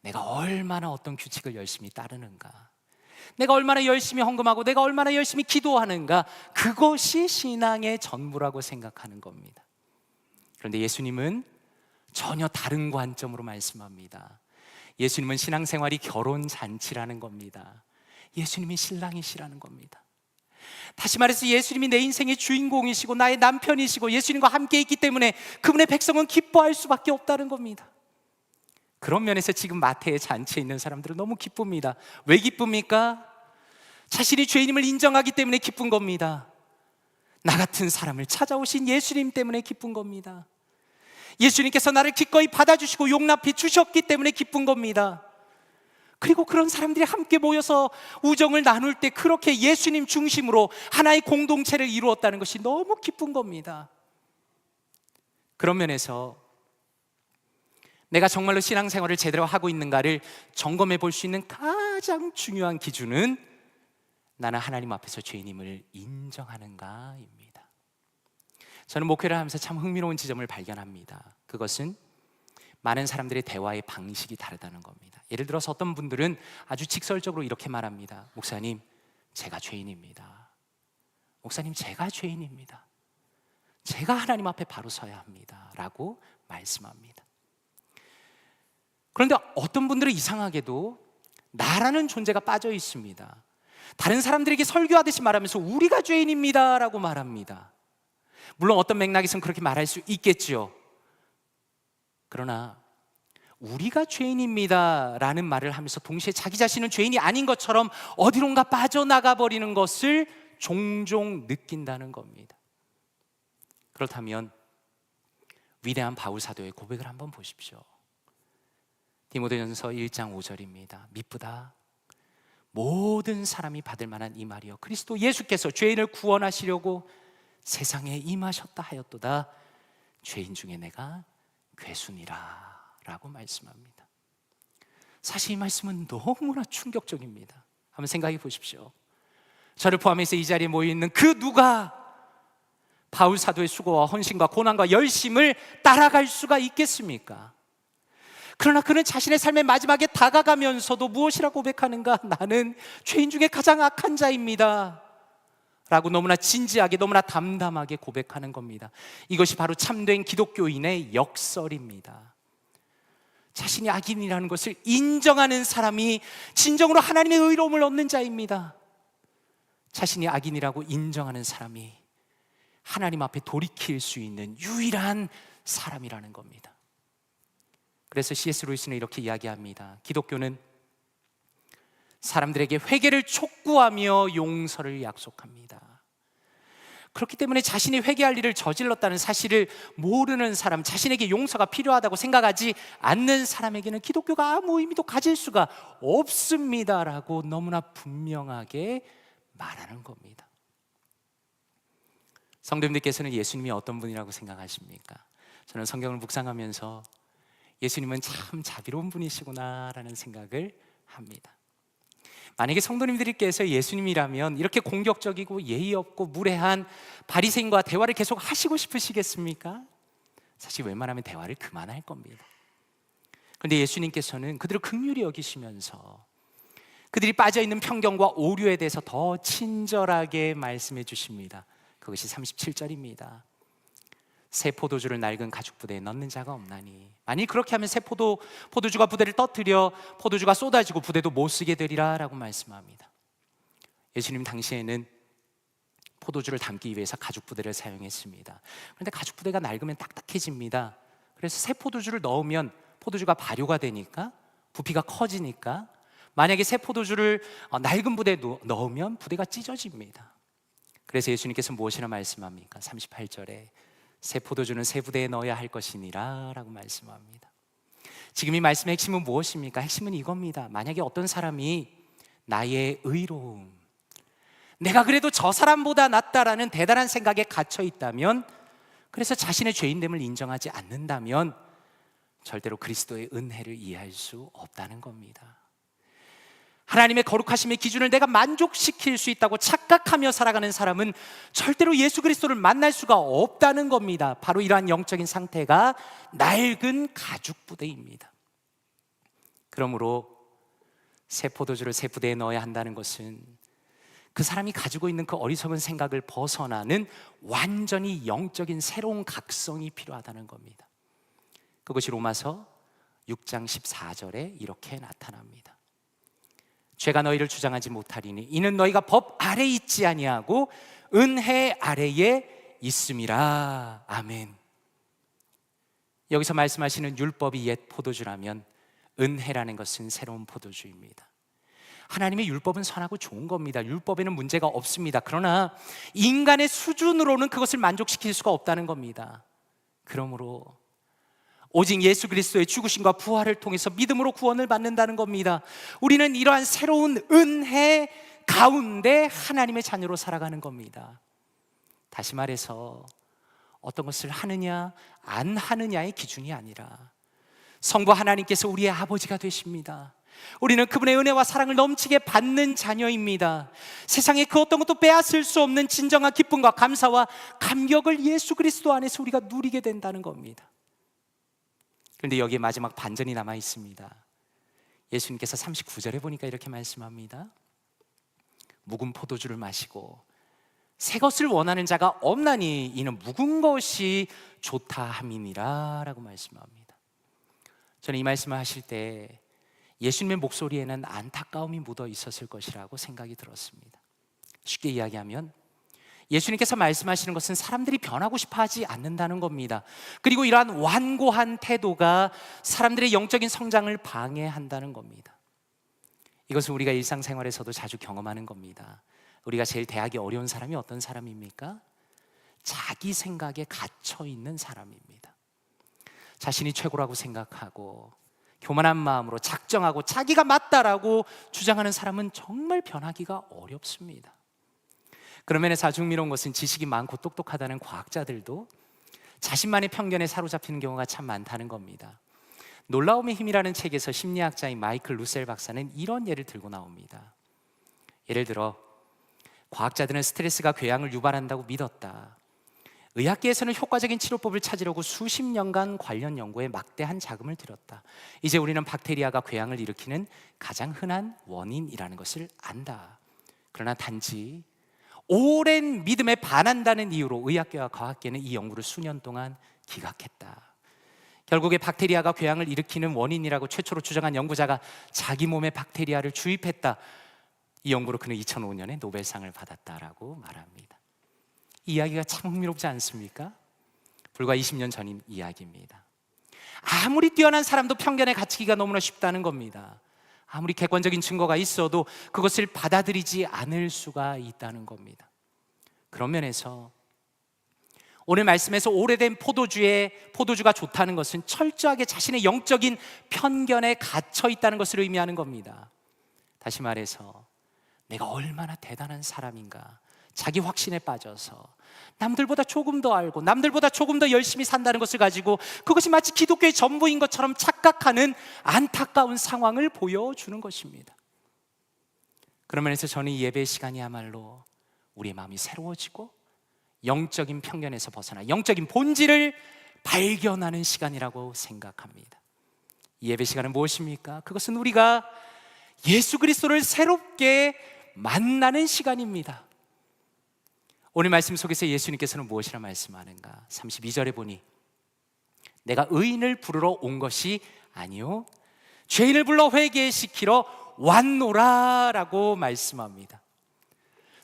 내가 얼마나 어떤 규칙을 열심히 따르는가, 내가 얼마나 열심히 헌금하고 내가 얼마나 열심히 기도하는가, 그것이 신앙의 전부라고 생각하는 겁니다. 그런데 예수님은 전혀 다른 관점으로 말씀합니다. 예수님은 신앙생활이 결혼잔치라는 겁니다. 예수님이 신랑이시라는 겁니다. 다시 말해서 예수님이 내 인생의 주인공이시고 나의 남편이시고 예수님과 함께 있기 때문에 그분의 백성은 기뻐할 수밖에 없다는 겁니다. 그런 면에서 지금 마태의 잔치에 있는 사람들은 너무 기쁩니다. 왜 기쁩니까? 자신이 죄인임을 인정하기 때문에 기쁜 겁니다. 나 같은 사람을 찾아오신 예수님 때문에 기쁜 겁니다. 예수님께서 나를 기꺼이 받아주시고 용납해 주셨기 때문에 기쁜 겁니다. 그리고 그런 사람들이 함께 모여서 우정을 나눌 때 그렇게 예수님 중심으로 하나의 공동체를 이루었다는 것이 너무 기쁜 겁니다. 그런 면에서 내가 정말로 신앙생활을 제대로 하고 있는가를 점검해 볼 수 있는 가장 중요한 기준은 나는 하나님 앞에서 죄인임을 인정하는가입니다. 저는 목회를 하면서 참 흥미로운 지점을 발견합니다. 그것은 많은 사람들의 대화의 방식이 다르다는 겁니다. 예를 들어서 어떤 분들은 아주 직설적으로 이렇게 말합니다. 목사님, 제가 죄인입니다. 목사님, 제가 죄인입니다. 제가 하나님 앞에 바로 서야 합니다 라고 말씀합니다. 그런데 어떤 분들은 이상하게도 나라는 존재가 빠져 있습니다. 다른 사람들에게 설교하듯이 말하면서 우리가 죄인입니다 라고 말합니다. 물론 어떤 맥락에서는 그렇게 말할 수 있겠지요. 그러나 우리가 죄인입니다 라는 말을 하면서 동시에 자기 자신은 죄인이 아닌 것처럼 어디론가 빠져나가 버리는 것을 종종 느낀다는 겁니다. 그렇다면 위대한 바울 사도의 고백을 한번 보십시오. 디모데전서 1장 5절입니다. 미쁘다 모든 사람이 받을 만한 이 말이요 그리스도 예수께서 죄인을 구원하시려고 세상에 임하셨다 하였도다. 죄인 중에 내가 괴순이라 라고 말씀합니다. 사실 이 말씀은 너무나 충격적입니다. 한번 생각해 보십시오. 저를 포함해서 이 자리에 모여있는 그 누가 바울 사도의 수고와 헌신과 고난과 열심을 따라갈 수가 있겠습니까? 그러나 그는 자신의 삶의 마지막에 다가가면서도 무엇이라고 고백하는가? 나는 죄인 중에 가장 악한 자입니다 라고 너무나 진지하게 너무나 담담하게 고백하는 겁니다. 이것이 바로 참된 기독교인의 역설입니다. 자신이 악인이라는 것을 인정하는 사람이 진정으로 하나님의 의로움을 얻는 자입니다. 자신이 악인이라고 인정하는 사람이 하나님 앞에 돌이킬 수 있는 유일한 사람이라는 겁니다. 그래서 C.S. 루이스는 이렇게 이야기합니다. 기독교는 사람들에게 회개를 촉구하며 용서를 약속합니다. 그렇기 때문에 자신이 회개할 일을 저질렀다는 사실을 모르는 사람, 자신에게 용서가 필요하다고 생각하지 않는 사람에게는 기독교가 아무 의미도 가질 수가 없습니다라고 너무나 분명하게 말하는 겁니다. 성도님들께서는 예수님이 어떤 분이라고 생각하십니까? 저는 성경을 묵상하면서 예수님은 참 자비로운 분이시구나라는 생각을 합니다. 만약에 성도님들께서 예수님이라면 이렇게 공격적이고 예의 없고 무례한 바리새인과 대화를 계속 하시고 싶으시겠습니까? 사실 웬만하면 대화를 그만할 겁니다. 그런데 예수님께서는 그들을 긍휼히 여기시면서 그들이 빠져있는 편견과 오류에 대해서 더 친절하게 말씀해 주십니다. 그것이 37절입니다. 새 포도주를 낡은 가죽 부대에 넣는 자가 없나니 만일 그렇게 하면 새 포도주가 부대를 떠뜨려 포도주가 쏟아지고 부대도 못 쓰게 되리라 라고 말씀합니다. 예수님 당시에는 포도주를 담기 위해서 가죽 부대를 사용했습니다. 그런데 가죽 부대가 낡으면 딱딱해집니다. 그래서 새 포도주를 넣으면 포도주가 발효가 되니까 부피가 커지니까 만약에 새 포도주를 낡은 부대에 넣으면 부대가 찢어집니다. 그래서 예수님께서 무엇이라 말씀합니까? 38절에 새 포도주는 새 부대에 넣어야 할 것이니라 라고 말씀합니다. 지금 이 말씀의 핵심은 무엇입니까? 핵심은 이겁니다. 만약에 어떤 사람이 나의 의로움, 내가 그래도 저 사람보다 낫다라는 대단한 생각에 갇혀 있다면, 그래서 자신의 죄인됨을 인정하지 않는다면 절대로 그리스도의 은혜를 이해할 수 없다는 겁니다. 하나님의 거룩하심의 기준을 내가 만족시킬 수 있다고 착각하며 살아가는 사람은 절대로 예수 그리스도를 만날 수가 없다는 겁니다. 바로 이러한 영적인 상태가 낡은 가죽 부대입니다. 그러므로 새 포도주를 새 부대에 넣어야 한다는 것은 그 사람이 가지고 있는 그 어리석은 생각을 벗어나는 완전히 영적인 새로운 각성이 필요하다는 겁니다. 그것이 로마서 6장 14절에 이렇게 나타납니다. 죄가 너희를 주장하지 못하리니 이는 너희가 법 아래 있지 아니하고 은혜 아래에 있음이라. 아멘. 여기서 말씀하시는 율법이 옛 포도주라면 은혜라는 것은 새로운 포도주입니다. 하나님의 율법은 선하고 좋은 겁니다. 율법에는 문제가 없습니다. 그러나 인간의 수준으로는 그것을 만족시킬 수가 없다는 겁니다. 그러므로 오직 예수 그리스도의 죽으심과 부활을 통해서 믿음으로 구원을 받는다는 겁니다. 우리는 이러한 새로운 은혜 가운데 하나님의 자녀로 살아가는 겁니다. 다시 말해서 어떤 것을 하느냐 안 하느냐의 기준이 아니라 성부 하나님께서 우리의 아버지가 되십니다. 우리는 그분의 은혜와 사랑을 넘치게 받는 자녀입니다. 세상에 그 어떤 것도 빼앗을 수 없는 진정한 기쁨과 감사와 감격을 예수 그리스도 안에서 우리가 누리게 된다는 겁니다. 그런데 여기에 마지막 반전이 남아 있습니다. 예수님께서 39절에 보니까 이렇게 말씀합니다. 묵은 포도주를 마시고 새 것을 원하는 자가 없나니 이는 묵은 것이 좋다 함이니라 라고 말씀합니다. 저는 이 말씀을 하실 때 예수님의 목소리에는 안타까움이 묻어 있었을 것이라고 생각이 들었습니다. 쉽게 이야기하면 예수님께서 말씀하시는 것은 사람들이 변하고 싶어 하지 않는다는 겁니다. 그리고 이러한 완고한 태도가 사람들의 영적인 성장을 방해한다는 겁니다. 이것은 우리가 일상생활에서도 자주 경험하는 겁니다. 우리가 제일 대하기 어려운 사람이 어떤 사람입니까? 자기 생각에 갇혀 있는 사람입니다. 자신이 최고라고 생각하고 교만한 마음으로 작정하고 자기가 맞다라고 주장하는 사람은 정말 변하기가 어렵습니다. 그런 면에서 아주 흥미로운 것은 지식이 많고 똑똑하다는 과학자들도 자신만의 편견에 사로잡히는 경우가 참 많다는 겁니다. 놀라움의 힘이라는 책에서 심리학자인 마이클 루셀 박사는 이런 예를 들고 나옵니다. 예를 들어 과학자들은 스트레스가 궤양을 유발한다고 믿었다. 의학계에서는 효과적인 치료법을 찾으려고 수십 년간 관련 연구에 막대한 자금을 들였다. 이제 우리는 박테리아가 궤양을 일으키는 가장 흔한 원인이라는 것을 안다. 그러나 단지 오랜 믿음에 반한다는 이유로 의학계와 과학계는 이 연구를 수년 동안 기각했다. 결국에 박테리아가 궤양을 일으키는 원인이라고 최초로 주장한 연구자가 자기 몸에 박테리아를 주입했다. 이 연구로 그는 2005년에 노벨상을 받았다라고 말합니다. 이 이야기가 참 흥미롭지 않습니까? 불과 20년 전인 이야기입니다. 아무리 뛰어난 사람도 편견에 갇히기가 너무나 쉽다는 겁니다. 아무리 객관적인 증거가 있어도 그것을 받아들이지 않을 수가 있다는 겁니다. 그런 면에서 오늘 말씀에서 오래된 포도주가 좋다는 것은 철저하게 자신의 영적인 편견에 갇혀 있다는 것을 의미하는 겁니다. 다시 말해서 내가 얼마나 대단한 사람인가, 자기 확신에 빠져서 남들보다 조금 더 알고 남들보다 조금 더 열심히 산다는 것을 가지고 그것이 마치 기독교의 전부인 것처럼 착각하는 안타까운 상황을 보여주는 것입니다. 그런 면에서 저는 이 예배 시간이야말로 우리의 마음이 새로워지고 영적인 편견에서 벗어나 영적인 본질을 발견하는 시간이라고 생각합니다. 이 예배 시간은 무엇입니까? 그것은 우리가 예수 그리스도를 새롭게 만나는 시간입니다. 오늘 말씀 속에서 예수님께서는 무엇이라 말씀하는가? 32절에 보니 내가 의인을 부르러 온 것이 아니요 죄인을 불러 회개시키러 왔노라 라고 말씀합니다.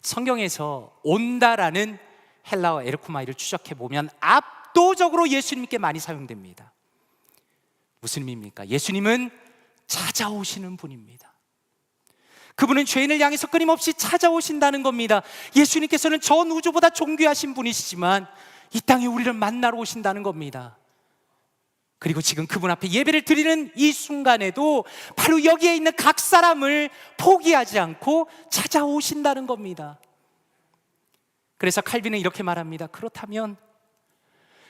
성경에서 온다라는 헬라어 에르코마이를 추적해 보면 압도적으로 예수님께 많이 사용됩니다. 무슨 의미입니까? 예수님은 찾아오시는 분입니다. 그분은 죄인을 향해서 끊임없이 찾아오신다는 겁니다. 예수님께서는 전 우주보다 존귀하신 분이시지만 이 땅에 우리를 만나러 오신다는 겁니다. 그리고 지금 그분 앞에 예배를 드리는 이 순간에도 바로 여기에 있는 각 사람을 포기하지 않고 찾아오신다는 겁니다. 그래서 칼빈은 이렇게 말합니다. 그렇다면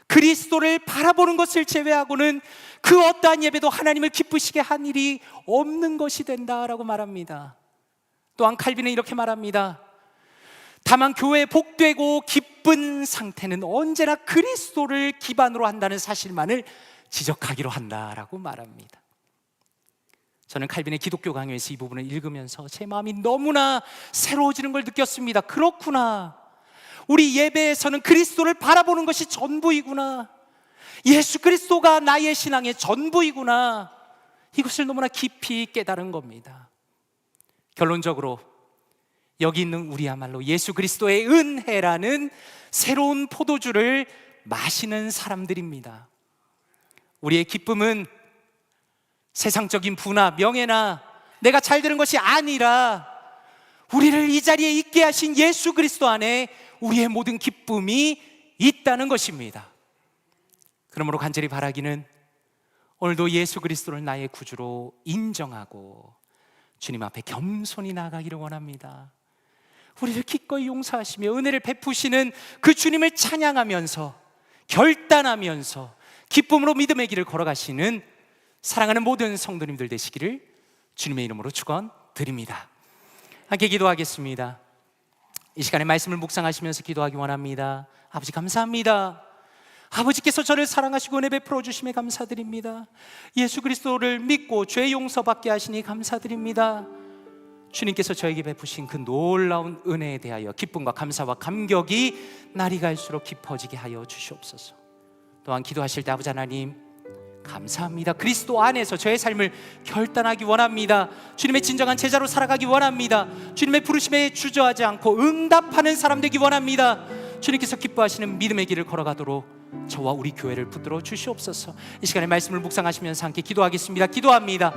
그리스도를 바라보는 것을 제외하고는 그 어떠한 예배도 하나님을 기쁘시게 한 일이 없는 것이 된다라고 말합니다. 또한 칼빈은 이렇게 말합니다. 다만 교회에 복되고 기쁜 상태는 언제나 그리스도를 기반으로 한다는 사실만을 지적하기로 한다라고 말합니다. 저는 칼빈의 기독교 강요에서 이 부분을 읽으면서 제 마음이 너무나 새로워지는 걸 느꼈습니다. 그렇구나. 우리 예배에서는 그리스도를 바라보는 것이 전부이구나. 예수 그리스도가 나의 신앙의 전부이구나. 이것을 너무나 깊이 깨달은 겁니다. 결론적으로 여기 있는 우리야말로 예수 그리스도의 은혜라는 새로운 포도주를 마시는 사람들입니다. 우리의 기쁨은 세상적인 부나 명예나 내가 잘 되는 것이 아니라 우리를 이 자리에 있게 하신 예수 그리스도 안에 우리의 모든 기쁨이 있다는 것입니다. 그러므로 간절히 바라기는 오늘도 예수 그리스도를 나의 구주로 인정하고 주님 앞에 겸손히 나아가기를 원합니다. 우리를 기꺼이 용서하시며 은혜를 베푸시는 그 주님을 찬양하면서 결단하면서 기쁨으로 믿음의 길을 걸어가시는 사랑하는 모든 성도님들 되시기를 주님의 이름으로 축원드립니다. 함께 기도하겠습니다. 이 시간에 말씀을 묵상하시면서 기도하기 원합니다. 아버지 감사합니다. 아버지께서 저를 사랑하시고 은혜 베풀어 주심에 감사드립니다. 예수 그리스도를 믿고 죄 용서받게 하시니 감사드립니다. 주님께서 저에게 베푸신 그 놀라운 은혜에 대하여 기쁨과 감사와 감격이 날이 갈수록 깊어지게 하여 주시옵소서. 또한 기도하실 때 아버지 하나님 감사합니다. 그리스도 안에서 저의 삶을 결단하기 원합니다. 주님의 진정한 제자로 살아가기 원합니다. 주님의 부르심에 주저하지 않고 응답하는 사람 되기 원합니다. 주님께서 기뻐하시는 믿음의 길을 걸어가도록 저와 우리 교회를 붙들어 주시옵소서. 이 시간에 말씀을 묵상하시면서 함께 기도하겠습니다. 기도합니다.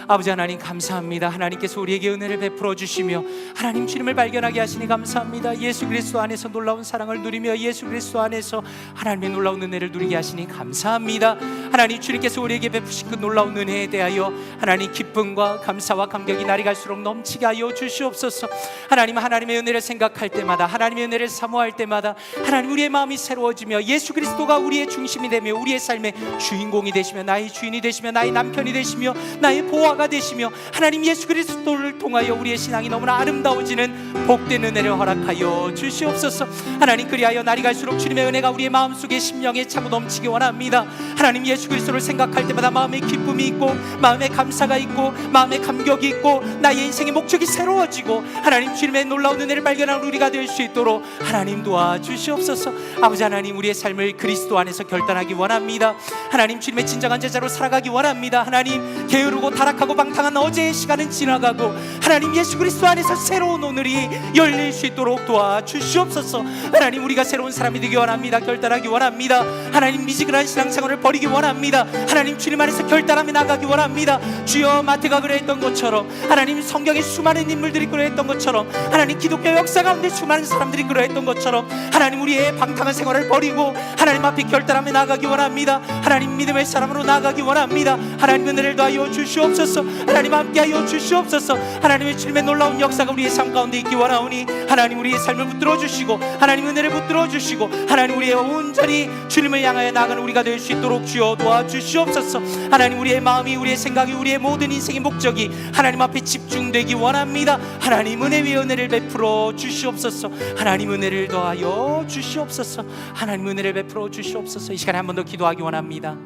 아버지 하나님 감사합니다. 하나님께서 우리에게 은혜를 베풀어 주시며 하나님 주님을 발견하게 하시니 감사합니다. 예수 그리스도 안에서 놀라운 사랑을 누리며 예수 그리스도 안에서 하나님의 놀라운 은혜를 누리게 하시니 감사합니다. 하나님 주님께서 우리에게 베푸신 그 놀라운 은혜에 대하여 하나님 기쁨과 감사와 감격이 날이 갈수록 넘치게 하여 주시옵소서. 하나님 하나님의 은혜를 생각할 때마다 하나님의 은혜를 사모할 때마다 하나님 우리의 마음이 새로워지며 예수 그리스도가 우리의 중심이 되며 우리의 삶의 주인공이 되시며 나의 주인이 되시며 나의 남편이 되시며 나의 보호가 되시며 하나님 예수 그리스도를 통하여 우리의 신앙이 너무나 아름다워지는 복된 은혜를 허락하여 주시옵소서. 하나님 그리하여 날이 갈수록 주님의 은혜가 우리의 마음속에 심령에 차고 넘치기 원합니다. 하나님 예수 그리스도를 생각할 때마다 마음에 기쁨이 있고 마음에 감사가 있고 마음에 감격이 있고 나의 인생의 목적이 새로워지고 하나님 주님의 놀라운 은혜를 발견하는 우리가 될 수 있도록 하나님 도와주시옵소서. 아버지 하나님 우리의 삶을 그리스도 안에서 결단하기 원합니다. 하나님 주님의 진정한 제자로 살아가기 원합니다. 하나님 게으르고 타락하고 방탕한 어제의 시간은 지나가고 하나님 예수 그리스도 안에서 새로운 오늘이 열릴 수 있도록 도와주시옵소서. 하나님 우리가 새로운 사람이 되기 원합니다. 결단하기 원합니다. 하나님 미지근한 신앙생활을 버리기 원합니다. 하나님 주님 안에서 결단하며 나가기 원합니다. 주여 마태가 그랬던 것처럼 하나님 성경에 수많은 인물들이 그랬던 것처럼 하나님 기독교 역사 가운데 수많은 사람들이 그랬던 것처럼 하나님 우리의 방탕한 생활을 버리고 하나님 앞에 결단하며 나가기 원합니다. 하나님 믿음의 사람으로 나가기 원합니다. 하나님 은혜를 더하여 주시옵소서. 하나님 함께하여 주시옵소서. 하나님의 주님의 놀라운 역사가 우리의 삶 가운데 있기 원하오니 하나님 우리의 삶을 붙들어 주시고 하나님 은혜를 붙들어 주시고 하나님 우리의 온전히 주님을 향하여 나가는 우리가 될 수 있도록 주여 도와주시옵소서. 하나님 우리의 마음이 우리의 생각이 우리의 모든 인생의 목적이 하나님 앞에 집중되기 원합니다. 하나님 은혜 위에 은혜를 베풀어 주시옵소서. 하나님 은혜를 더하여 주시옵소서. 하나님 은혜를 베풀어 주시옵소서. 이 시간에 한 번 더 기도하기 원합니다.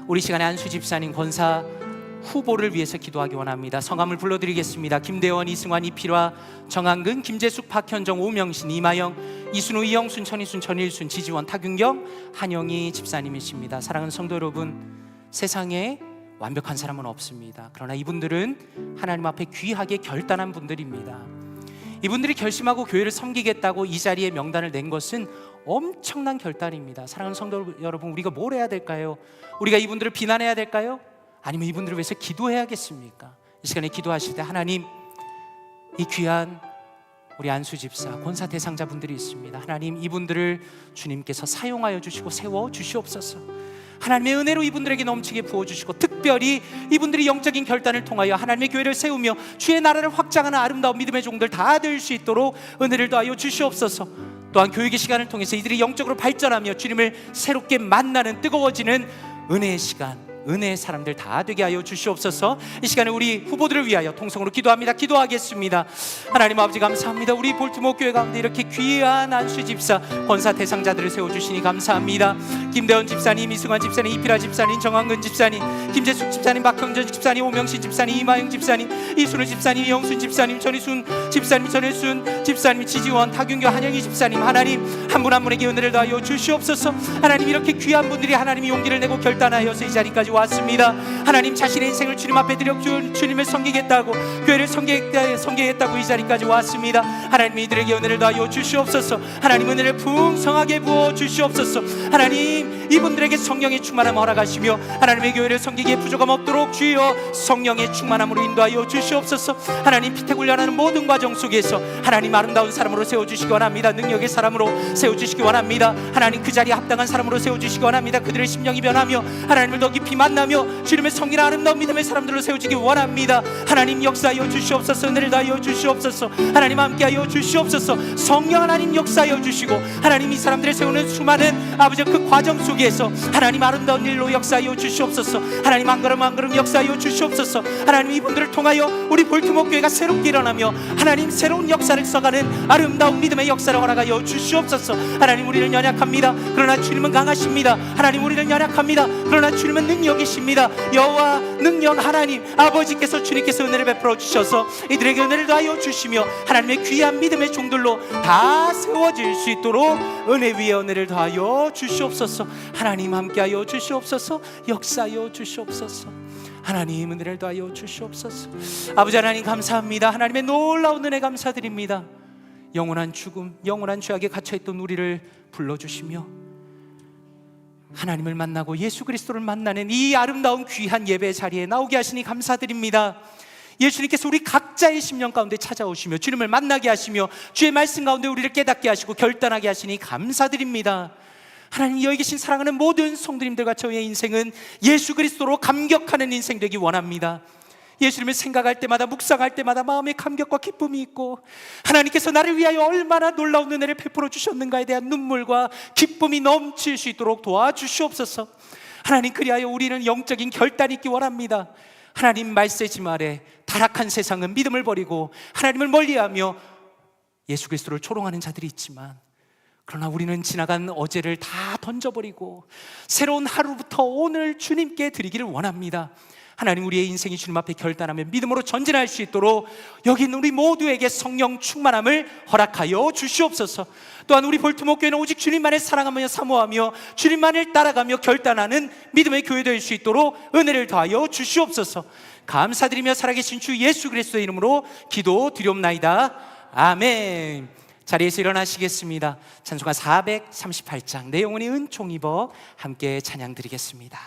우리 시간에 안수 집사님 권사 후보를 위해서 기도하기 원합니다. 성함을 불러드리겠습니다. 김대원, 이승환, 이필화, 정한근, 김재숙, 박현정, 오명신, 이마영, 이순우, 이영순, 천희순, 전일순, 지지원, 타균경, 한영희 집사님이십니다. 사랑하는 성도 여러분, 세상에 완벽한 사람은 없습니다. 그러나 이분들은 하나님 앞에 귀하게 결단한 분들입니다. 이분들이 결심하고 교회를 섬기겠다고 이 자리에 명단을 낸 것은 엄청난 결단입니다. 사랑하는 성도 여러분, 우리가 뭘 해야 될까요? 우리가 이분들을 비난해야 될까요? 아니면 이분들을 위해서 기도해야겠습니까? 이 시간에 기도하실 때 하나님, 이 귀한 우리 안수 집사, 권사 대상자분들이 있습니다. 하나님 이분들을 주님께서 사용하여 주시고 세워 주시옵소서. 하나님의 은혜로 이분들에게 넘치게 부어주시고 특별히 이분들이 영적인 결단을 통하여 하나님의 교회를 세우며 주의 나라를 확장하는 아름다운 믿음의 종들 다 될 수 있도록 은혜를 더하여 주시옵소서. 또한 교육의 시간을 통해서 이들이 영적으로 발전하며 주님을 새롭게 만나는 뜨거워지는 은혜의 시간, 은혜의 사람들 다 되게 하여 주시옵소서. 이 시간에 우리 후보들을 위하여 통성으로 기도합니다. 기도하겠습니다. 하나님 아버지 감사합니다. 우리 볼티모어 교회 가운데 이렇게 귀한 안수 집사, 권사 대상자들을 세워주시니 감사합니다. 김대원 집사님, 이승환 집사님, 이필아 집사님, 정한근 집사님, 김재숙 집사님, 박형전 집사님, 오명신 집사님, 이마영 집사님, 이순우 집사님, 이영순 집사님, 전희순 집사님, 전일순 집사님, 지지원, 타균교, 한영희 집사님, 하나님 한 분 한 분에게 은혜를 더하여 주시옵소서. 하나님 이렇게 귀한 분들이 하나님이 용기를 내고 결단하여서 이 자리까지 왔습니다. 하나님 자신의 인생을 주님 앞에 드려 주님을 섬기겠다고, 교회를 섬기겠다고 이 자리까지 왔습니다. 하나님 이들에게 은혜를 더하여 주시옵소서. 하나님 은혜를 풍성하게 부어 주시옵소서. 하나님 이분들에게 성령의 충만함을 허락하시며 하나님의 교회를 섬기기에 부족함 없도록 주여 성령의 충만함으로 인도하여 주시옵소서. 하나님 피태훈련하는 모든 과정 속에서 하나님 아름다운 사람으로 세워주시기 원합니다. 능력의 사람으로 세워주시기 원합니다. 하나님 그 자리에 합당한 사람으로 세워주시기 원합니다. 그들의 심령이 변하며 하나님을 더 깊이 만나며 주님의 성리나 아름다운 믿음의 사람들로 세워지기 원합니다. 하나님 역사하여 주시옵소서. 은혜를 다하여 주시옵소서. 하나님 함께하여 주시옵소서. 성령 하나님 역사하여 주시고 하나님 이 사람들을 세우는 수많은 아버지 그 과정 속에서 하나님 아름다운 일로 역사하여 주시옵소서. 하나님 한 걸음 한 걸음 역사하여 주시옵소서. 하나님 이분들을 통하여 우리 볼티모어 교회가 새롭게 일어나며 하나님 새로운 역사를 써가는 아름다운 믿음의 역사를 허락하여 주시옵소서. 하나님 우리는 연약합니다. 그러나 주님은 강하십니다. 하나님 우리는 연약합니다. 그러나 주님은 능력 여기십니다. 여호와 능력 하나님 아버지께서 주님께서 은혜를 베풀어 주셔서 이들에게 은혜를 더하여 주시며 하나님의 귀한 믿음의 종들로 다 세워질 수 있도록 은혜 위에 은혜를 더하여 주시옵소서. 하나님 함께하여 주시옵소서. 역사하여 주시옵소서. 하나님 은혜를 더하여 주시옵소서. 아버지 하나님 감사합니다. 하나님의 놀라운 은혜 감사드립니다. 영원한 죽음, 영원한 죄악에 갇혀있던 우리를 불러주시며 하나님을 만나고 예수 그리스도를 만나는 이 아름다운 귀한 예배 자리에 나오게 하시니 감사드립니다. 예수님께서 우리 각자의 심령 가운데 찾아오시며 주님을 만나게 하시며 주의 말씀 가운데 우리를 깨닫게 하시고 결단하게 하시니 감사드립니다. 하나님, 여기 계신 사랑하는 모든 성도님들과 저의 인생은 예수 그리스도로 감격하는 인생 되기 원합니다. 예수님을 생각할 때마다, 묵상할 때마다 마음에 감격과 기쁨이 있고 하나님께서 나를 위하여 얼마나 놀라운 은혜를 베풀어 주셨는가에 대한 눈물과 기쁨이 넘칠 수 있도록 도와주시옵소서. 하나님, 그리하여 우리는 영적인 결단이 있기 원합니다. 하나님 말세지 아래 타락한 세상은 믿음을 버리고 하나님을 멀리하며 예수 그리스도를 조롱하는 자들이 있지만, 그러나 우리는 지나간 어제를 다 던져버리고 새로운 하루부터 오늘 주님께 드리기를 원합니다. 하나님, 우리의 인생이 주님 앞에 결단하며 믿음으로 전진할 수 있도록 여기 있는 우리 모두에게 성령 충만함을 허락하여 주시옵소서. 또한 우리 볼트목교회는 오직 주님만을 사랑하며 사모하며 주님만을 따라가며 결단하는 믿음의 교회 될 수 있도록 은혜를 더하여 주시옵소서. 감사드리며 살아계신 주 예수 그리스도의 이름으로 기도드리옵나이다. 아멘. 자리에서 일어나시겠습니다. 찬송가 438장 내 영혼이 은총 입어 함께 찬양 드리겠습니다.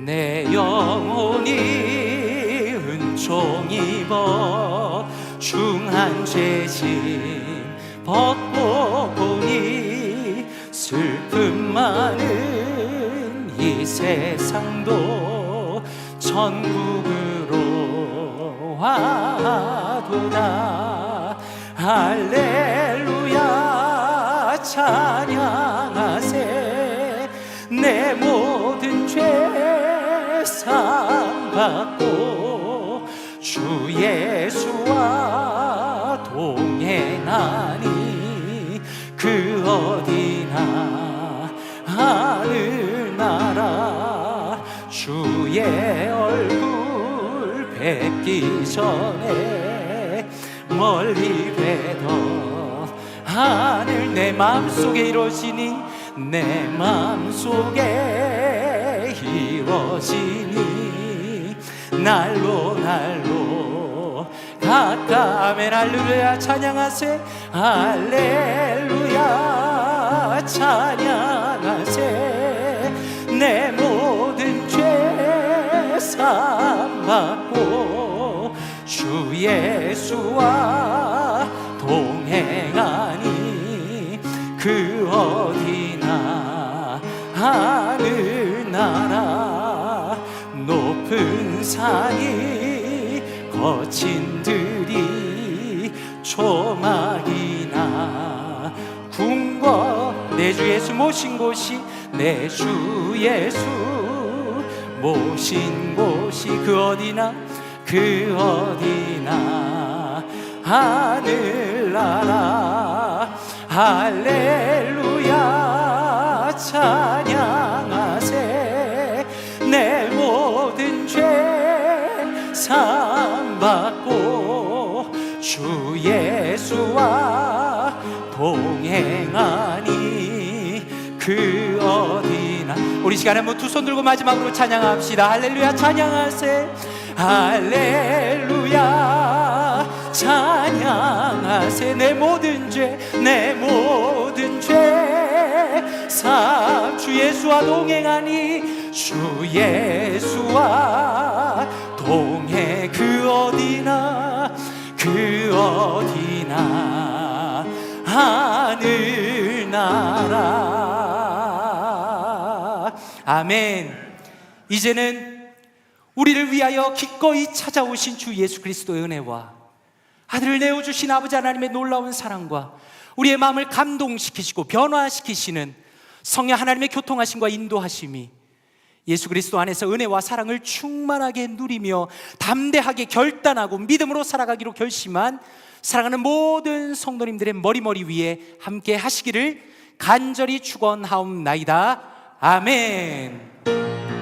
내 영혼이 은총 입어 중한 죄짐 벗고 보니 슬픔 많은 이 세상도 천국으로 와도다. 할렐루야 찬양하세. 내 모든 죄 사함받고 주 예수와 동행하니 그 어디나 하늘나라 주의 얼굴 뵙기 전에 멀리 뵈던 하늘 내 마음속에 이루어지니 내 마음속에 이루어지니 날로 날로 가까면 할렐루야 찬양하세. 할렐루야 찬양하세. 내 모든 죄 사함받고 주 예수와 동행하니 그 어디나 하늘나라 높은 산이 거친 들이 초막이나 궁궐 내 주 예수 모신 곳이 내 주 예수 모신 곳이 그 어디나 그 어디나 하늘나라 할렐루야 찬양하세. 내 모든 죄 사함받고 주 예수와 동행하니 그 어디나. 우리 시간에 한번 두 손 들고 마지막으로 찬양합시다. 할렐루야 찬양하세. 할렐루야 찬양하세. 내 모든 죄 내 모든 죄 사함 주 예수와 동행하니 주 예수와 동행 그 어디나 그 어디나 하늘나라. 아멘. 이제는 우리를 위하여 기꺼이 찾아오신 주 예수 그리스도의 은혜와 아들을 내어주신 아버지 하나님의 놀라운 사랑과 우리의 마음을 감동시키시고 변화시키시는 성령 하나님의 교통하심과 인도하심이 예수 그리스도 안에서 은혜와 사랑을 충만하게 누리며 담대하게 결단하고 믿음으로 살아가기로 결심한 사랑하는 모든 성도님들의 머리 위에 함께 하시기를 간절히 축원하옵나이다. 아멘.